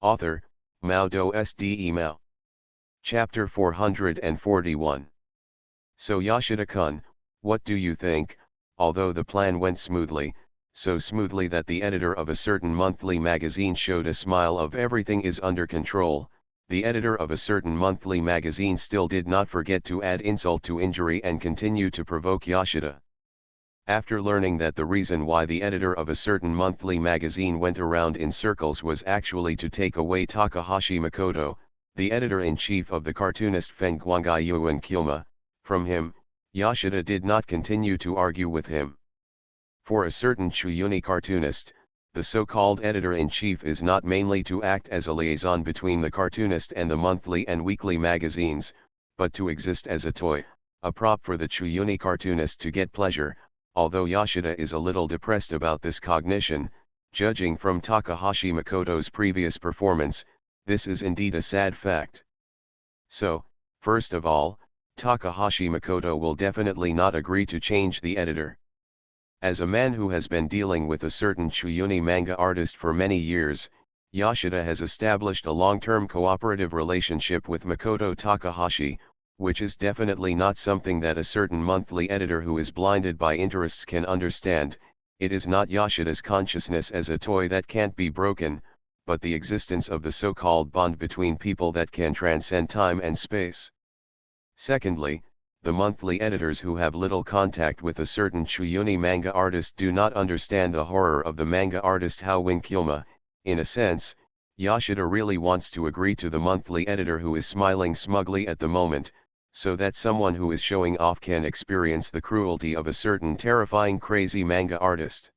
Author, Mao Do Sde Mao. Chapter 441. So Yoshida-kun, what do you think? Although the plan went smoothly, so smoothly that the editor of a certain monthly magazine showed a smile of everything is under control, the editor of a certain monthly magazine still did not forget to add insult to injury and continue to provoke Yoshida. After learning that the reason why the editor of a certain monthly magazine went around in circles was actually to take away Takahashi Makoto, the editor-in-chief of the cartoonist Fengguangai Yuan Kyoma, from him, Yoshida did not continue to argue with him. For a certain Chuyuni cartoonist, the so-called editor-in-chief is not mainly to act as a liaison between the cartoonist and the monthly and weekly magazines, but to exist as a toy, a prop for the Chuyuni cartoonist to get pleasure, although Yoshida is a little depressed about this cognition, judging from Takahashi Makoto's previous performance, this is indeed a sad fact. So, first of all, Takahashi Makoto will definitely not agree to change the editor. As a man who has been dealing with a certain Chuyuni manga artist for many years, Yoshida has established a long-term cooperative relationship with Makoto Takahashi, which is definitely not something that a certain monthly editor who is blinded by interests can understand. It is not Yoshida's consciousness as a toy that can't be broken, but the existence of the so-called bond between people that can transcend time and space. Secondly, the monthly editors who have little contact with a certain Chuyuni manga artist do not understand the horror of the manga artist Howin Kyoma. In a sense, Yoshida really wants to agree to the monthly editor who is smiling smugly at the moment, so that someone who is showing off can experience the cruelty of a certain terrifying crazy manga artist.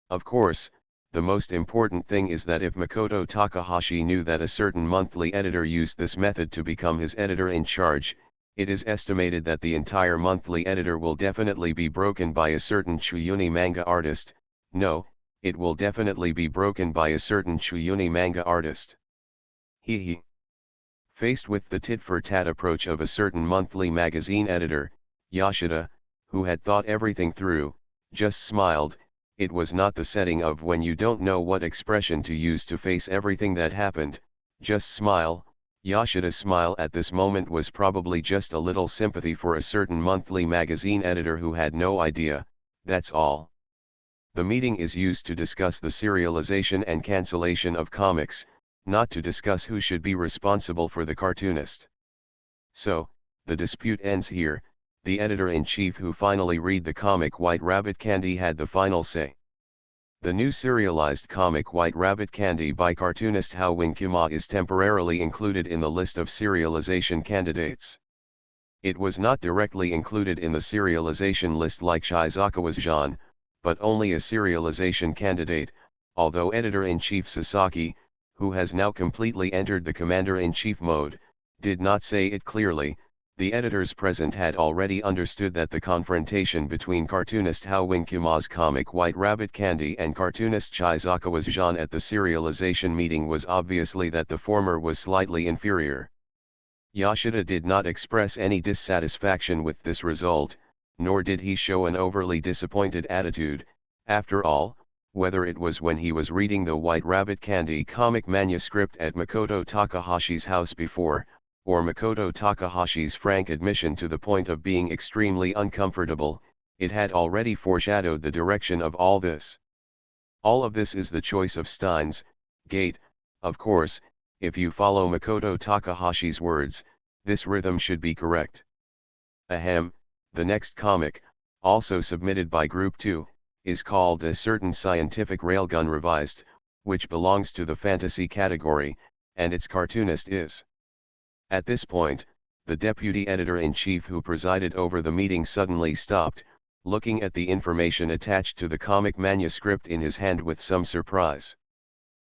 Of course, the most important thing is that if Makoto Takahashi knew that a certain monthly editor used this method to become his editor in charge, it is estimated that the entire monthly editor will definitely be broken by a certain Chuyuni manga artist. No, it will definitely be broken by a certain Chuyuni manga artist. Hee. Faced with the tit-for-tat approach of a certain monthly magazine editor, Yoshida, who had thought everything through, just smiled. It was not the setting of when you don't know what expression to use to face everything that happened, just smile. Yoshida's smile at this moment was probably just a little sympathy for a certain monthly magazine editor who had no idea, that's all. The meeting is used to discuss the serialization and cancellation of comics, not to discuss who should be responsible for the cartoonist. So, the dispute ends here. The editor-in-chief who finally read the comic White Rabbit Candy had the final say. The new serialized comic White Rabbit Candy by cartoonist Howin Kyoma is temporarily included in the list of serialization candidates. It was not directly included in the serialization list like Shizukawa's Jean, but only a serialization candidate, although editor-in-chief Sasaki, who has now completely entered the commander-in-chief mode, did not say it clearly. The editors present had already understood that the confrontation between cartoonist Howin Kyoma's comic White Rabbit Candy and cartoonist Shizukawa's Jean at the serialization meeting was obviously that the former was slightly inferior. Yoshida did not express any dissatisfaction with this result, nor did he show an overly disappointed attitude. After all, whether it was when he was reading the White Rabbit Candy comic manuscript at Makoto Takahashi's house before, or Makoto Takahashi's frank admission to the point of being extremely uncomfortable, it had already foreshadowed the direction of all this. All of this is the choice of Steins Gate. Of course, if you follow Makoto Takahashi's words, this rhythm should be correct. Ahem, the next comic, also submitted by Group 2, is called A Certain Scientific Railgun Revised, which belongs to the fantasy category, and its cartoonist is. At this point, the deputy editor-in-chief who presided over the meeting suddenly stopped, looking at the information attached to the comic manuscript in his hand with some surprise.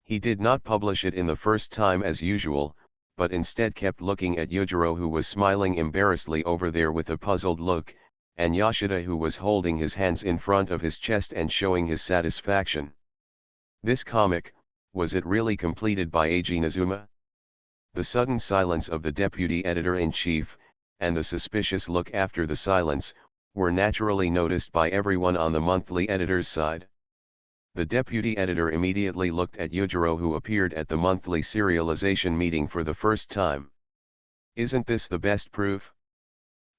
He did not publish it in the first time as usual, but instead kept looking at Yujiro, who was smiling embarrassedly over there with a puzzled look, and Yoshida, who was holding his hands in front of his chest and showing his satisfaction. This comic, was it really completed by Eiji Nizuma? The sudden silence of the deputy editor-in-chief, and the suspicious look after the silence, were naturally noticed by everyone on the monthly editor's side. The deputy editor immediately looked at Yujiro, who appeared at the monthly serialization meeting for the first time. Isn't this the best proof?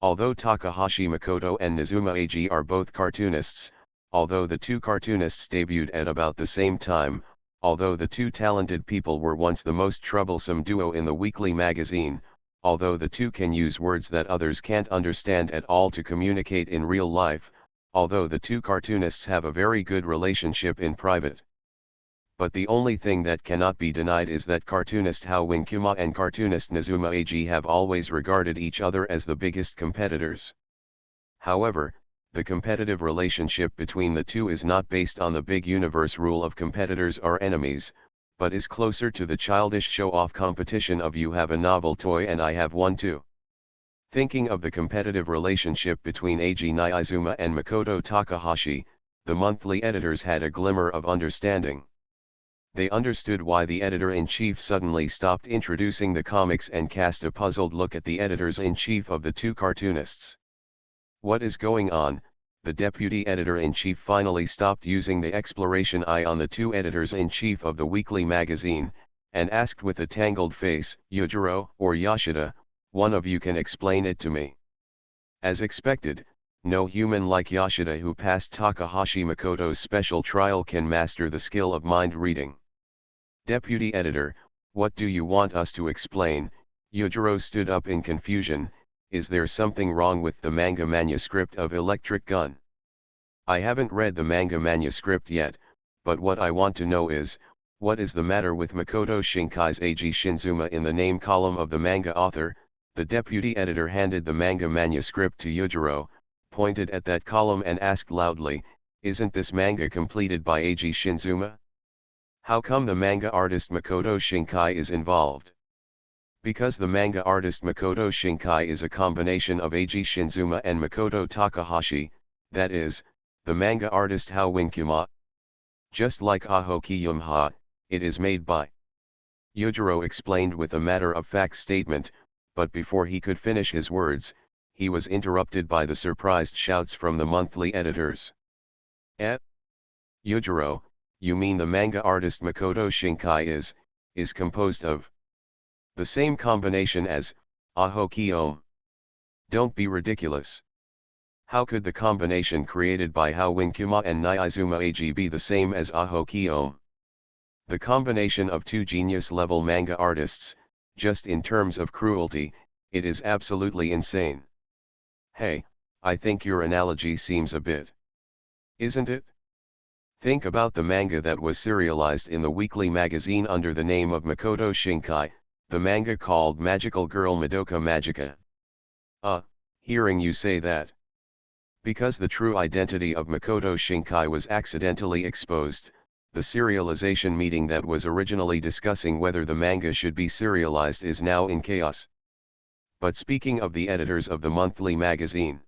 Although Takahashi Makoto and Nizuma Eiji are both cartoonists, although the two cartoonists debuted at about the same time, although the two talented people were once the most troublesome duo in the weekly magazine, although the two can use words that others can't understand at all to communicate in real life, although the two cartoonists have a very good relationship in private. But the only thing that cannot be denied is that cartoonist Hao Winkuma and cartoonist Nizuma Eiji have always regarded each other as the biggest competitors. However, the competitive relationship between the two is not based on the big universe rule of competitors are enemies, but is closer to the childish show-off competition of you have a novel toy and I have one too. Thinking of the competitive relationship between Eiji Nizuma and Makoto Takahashi, the monthly editors had a glimmer of understanding. They understood why the editor-in-chief suddenly stopped introducing the comics and cast a puzzled look at the editors-in-chief of the two cartoonists. What is going on? The deputy editor-in-chief finally stopped using the exploration eye on the two editors-in-chief of the weekly magazine, and asked with a tangled face, Yujiro or Yoshida, one of you can explain it to me. As expected, no human like Yoshida, who passed Takahashi Makoto's special trial, can master the skill of mind reading. Deputy editor, what do you want us to explain? Yujiro stood up in confusion. Is there something wrong with the manga manuscript of Electric Gun? I haven't read the manga manuscript yet, but what I want to know is, what is the matter with Makoto Shinkai's Eiji Shinzuma in the name column of the manga author? The deputy editor handed the manga manuscript to Yujiro, pointed at that column and asked loudly, isn't this manga completed by Eiji Shinzuma? How come the manga artist Makoto Shinkai is involved? Because the manga artist Makoto Shinkai is a combination of Eiji Shinzuma and Makoto Takahashi, that is, the manga artist Hao Winkuma. Just like Aho Kiyumha, it is made by. Yujiro explained with a matter-of-fact statement, but before he could finish his words, he was interrupted by the surprised shouts from the monthly editors. Yujiro, you mean the manga artist Makoto Shinkai is composed of the same combination as Aho Kiyom? Don't be ridiculous. How could the combination created by Hao Winkuma and Nizuma Eiji be the same as Aho Kiyom? The combination of two genius-level manga artists, just in terms of cruelty, it is absolutely insane. Hey, I think your analogy seems a bit. Isn't it? Think about the manga that was serialized in the weekly magazine under the name of Makoto Shinkai, the manga called Magical Girl Madoka Magica. Hearing you say that. Because the true identity of Makoto Shinkai was accidentally exposed, the serialization meeting that was originally discussing whether the manga should be serialized is now in chaos. But speaking of the editors of the monthly magazine,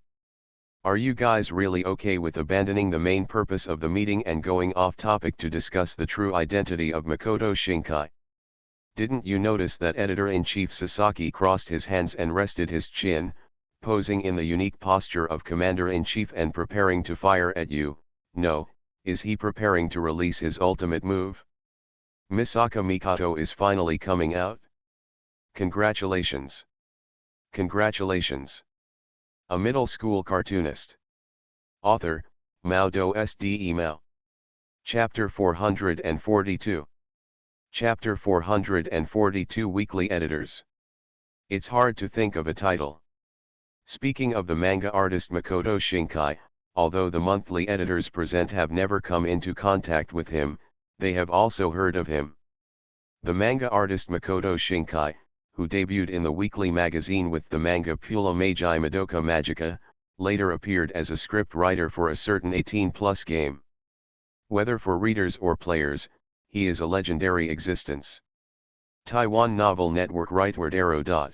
are you guys really okay with abandoning the main purpose of the meeting and going off topic to discuss the true identity of Makoto Shinkai? Didn't you notice that editor-in-chief Sasaki crossed his hands and rested his chin, posing in the unique posture of commander-in-chief and preparing to fire at you? No, is he preparing to release his ultimate move? Misaka Mikoto is finally coming out? Congratulations! Congratulations! A middle school cartoonist. Author, Mao Do Sde Mao. Chapter 442. Chapter 442 Weekly Editors. It's hard to think of a title. Speaking of the manga artist Makoto Shinkai, although the monthly editors present have never come into contact with him, they have also heard of him. The manga artist Makoto Shinkai, who debuted in the weekly magazine with the manga Puella Magi Madoka Magica, later appeared as a script writer for a certain 18+ game. Whether for readers or players, he is a legendary existence. Taiwan Novel Network Rightward Arrow.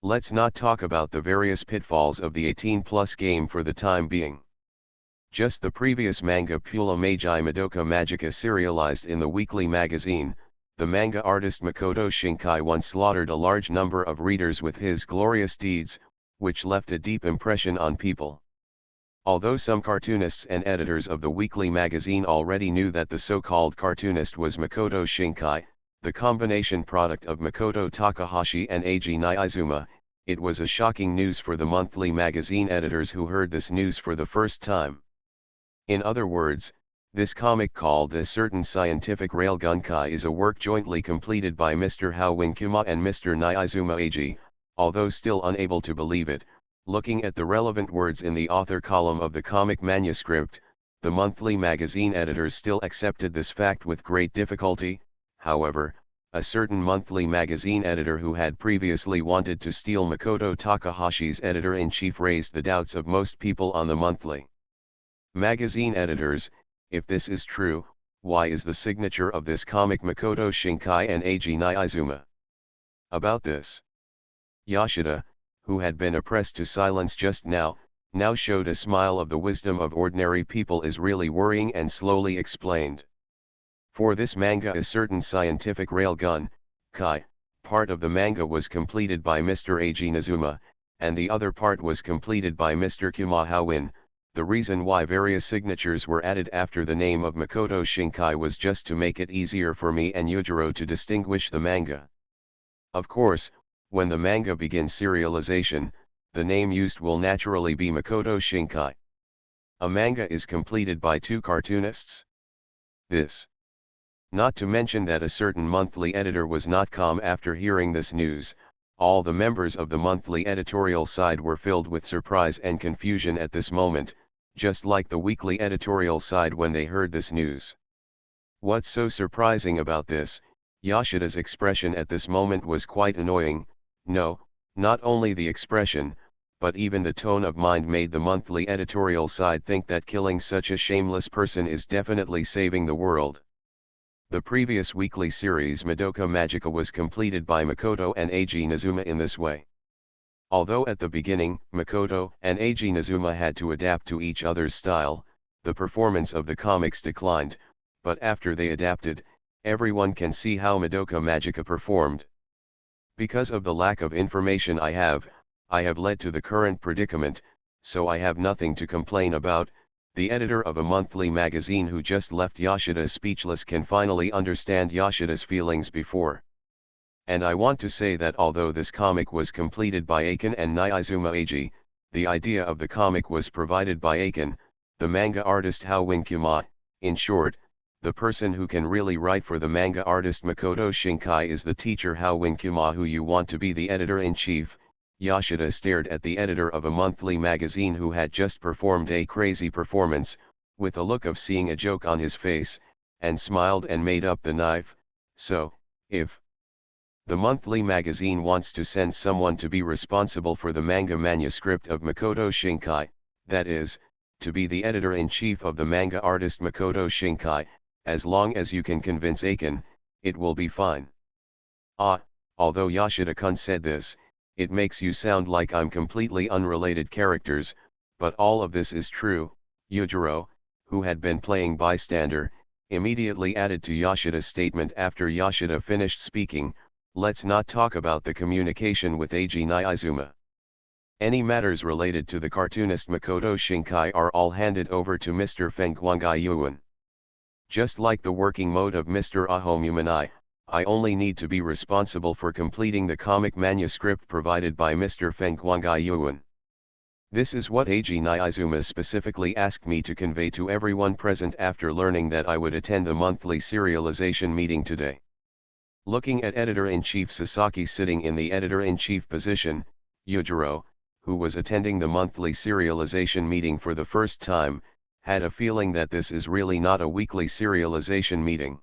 Let's not talk about the various pitfalls of the 18+ game for the time being. Just the previous manga Puella Magi Madoka Magica serialized in the weekly magazine, the manga artist Makoto Shinkai once slaughtered a large number of readers with his glorious deeds, which left a deep impression on people. Although some cartoonists and editors of the weekly magazine already knew that the so-called cartoonist was Makoto Shinkai, the combination product of Makoto Takahashi and Eiji Niizuma, it was a shocking news for the monthly magazine editors who heard this news for the first time. In other words, this comic called A Certain Scientific Railgun Kai is a work jointly completed by Mr. Howin Kuma and Mr. Niizuma Eiji. Although still unable to believe it, looking at the relevant words in the author column of the comic manuscript, the monthly magazine editors still accepted this fact with great difficulty. However, a certain monthly magazine editor who had previously wanted to steal Makoto Takahashi's editor-in-chief raised the doubts of most people on the monthly magazine editors. If this is true, why is the signature of this comic Makoto Shinkai and Eiji Niizuma? About this, Yoshida, who had been oppressed to silence just now showed a smile of the wisdom of ordinary people is really worrying and slowly explained. For this manga A Certain Scientific Railgun Kai, part of the manga was completed by Mr. Eiji Nizuma, and the other part was completed by Mr. Kuma Howin. The reason why various signatures were added after the name of Makoto Shinkai was just to make it easier for me and Yujiro to distinguish the manga. Of course, when the manga begins serialization, the name used will naturally be Makoto Shinkai. A manga is completed by two cartoonists. This. Not to mention that a certain monthly editor was not calm after hearing this news. All the members of the monthly editorial side were filled with surprise and confusion at this moment, just like the weekly editorial side when they heard this news. What's so surprising about this? Yoshida's expression at this moment was quite annoying. No, not only the expression, but even the tone of mind made the monthly editorial side think that killing such a shameless person is definitely saving the world. The previous weekly series Madoka Magica was completed by Makoto and Eiji Nizuma in this way. Although at the beginning, Makoto and Eiji Nizuma had to adapt to each other's style, the performance of the comics declined, but after they adapted, everyone can see how Madoka Magica performed. Because of the lack of information I have led to the current predicament, so I have nothing to complain about. The editor of a monthly magazine who just left Yoshida speechless can finally understand Yoshida's feelings before. And I want to say that although this comic was completed by Aiken and Niizuma Eiji, the idea of the comic was provided by Aiken, the manga artist Howin Kuma. In short, the person who can really write for the manga artist Makoto Shinkai is the teacher Howin Kuma, who you want to be the editor-in-chief. Yoshida stared at the editor of a monthly magazine who had just performed a crazy performance, with a look of seeing a joke on his face, and smiled and made up the knife. So, if the monthly magazine wants to send someone to be responsible for the manga manuscript of Makoto Shinkai, that is, to be the editor-in-chief of the manga artist Makoto Shinkai, as long as you can convince Aiken, it will be fine. Although Yoshida-kun said this, it makes you sound like I'm completely unrelated characters, but all of this is true. Yujiro, who had been playing bystander, immediately added to Yoshida's statement after Yoshida finished speaking. Let's not talk about the communication with Eiji Niizuma. Any matters related to the cartoonist Makoto Shinkai are all handed over to Mr. Feng Guangai Yuan. Just like the working mode of Mr. Ahomuman, I only need to be responsible for completing the comic manuscript provided by Mr. Feng Guangai Yuan. This is what Eiji Niizuma specifically asked me to convey to everyone present after learning that I would attend the monthly serialization meeting today. Looking at Editor-in-Chief Sasaki sitting in the Editor-in-Chief position, Yujiro, who was attending the monthly serialization meeting for the first time, had a feeling that this is really not a weekly serialization meeting.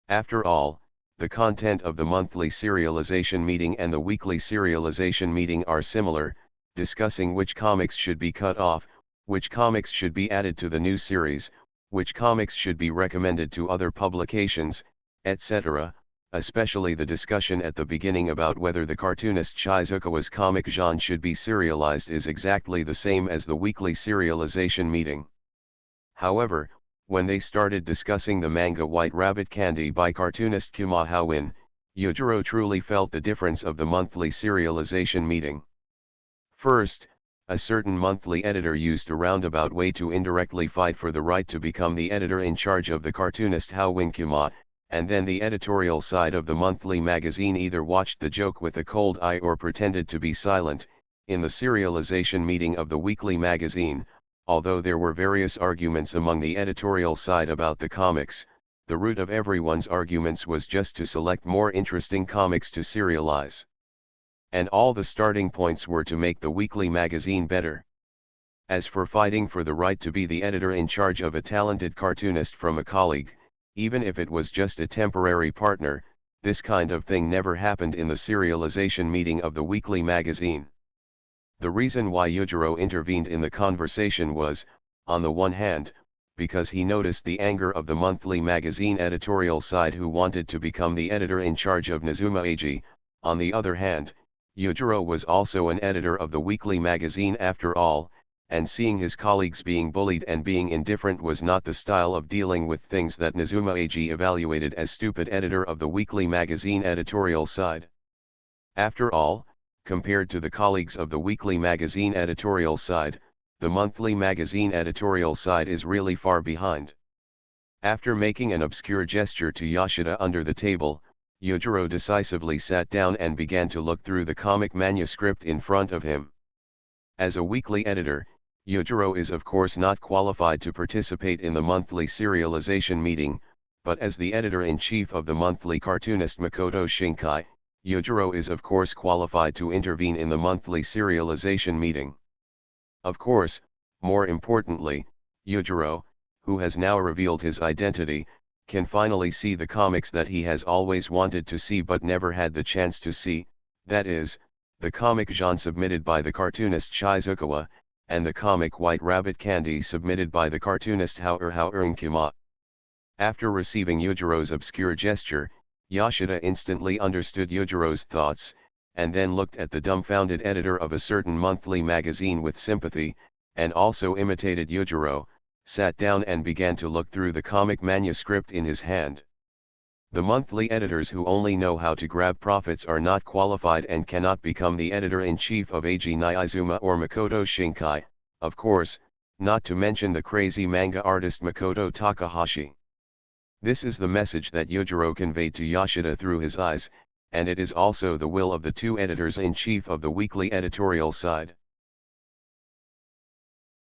After all, the content of the monthly serialization meeting and the weekly serialization meeting are similar, discussing which comics should be cut off, which comics should be added to the new series, which comics should be recommended to other publications, etc., especially the discussion at the beginning about whether the cartoonist Shizukawa's comic genre should be serialized is exactly the same as the weekly serialization meeting. However, when they started discussing the manga White Rabbit Candy by cartoonist Kuma Howin, Yujiro truly felt the difference of the monthly serialization meeting. First, a certain monthly editor used a roundabout way to indirectly fight for the right to become the editor in charge of the cartoonist Howin Kuma, and then the editorial side of the monthly magazine either watched the joke with a cold eye or pretended to be silent. In the serialization meeting of the weekly magazine, although there were various arguments among the editorial side about the comics, the root of everyone's arguments was just to select more interesting comics to serialize. And all the starting points were to make the weekly magazine better. As for fighting for the right to be the editor in charge of a talented cartoonist from a colleague, even if it was just a temporary partner, this kind of thing never happened in the serialization meeting of the weekly magazine. The reason why Yujiro intervened in the conversation was, on the one hand, because he noticed the anger of the monthly magazine editorial side who wanted to become the editor in charge of Nezuma Eiji. On the other hand, Yujiro was also an editor of the weekly magazine after all, and seeing his colleagues being bullied and being indifferent was not the style of dealing with things that Nezuma Eiji evaluated as stupid. Editor of the weekly magazine editorial side. After all, compared to the colleagues of the weekly magazine editorial side, the monthly magazine editorial side is really far behind. After making an obscure gesture to Yoshida under the table, Yujiro decisively sat down and began to look through the comic manuscript in front of him. As a weekly editor, Yujiro is of course not qualified to participate in the monthly serialization meeting, but as the editor-in-chief of the monthly cartoonist Makoto Shinkai, Yujiro is of course qualified to intervene in the monthly serialization meeting. Of course, more importantly, Yujiro, who has now revealed his identity, can finally see the comics that he has always wanted to see but never had the chance to see, that is, the comic genre submitted by the cartoonist Shizukawa, and the comic White Rabbit Candy submitted by the cartoonist Howin Kuma. After receiving Yujiro's obscure gesture, Yoshida instantly understood Yujiro's thoughts, and then looked at the dumbfounded editor of a certain monthly magazine with sympathy, and also imitated Yujiro, sat down and began to look through the comic manuscript in his hand. The monthly editors who only know how to grab profits are not qualified and cannot become the editor-in-chief of Eiji Naizuma or Makoto Shinkai, of course, not to mention the crazy manga artist Makoto Takahashi. This is the message that Yujiro conveyed to Yoshida through his eyes, and it is also the will of the two editors-in-chief of the weekly editorial side.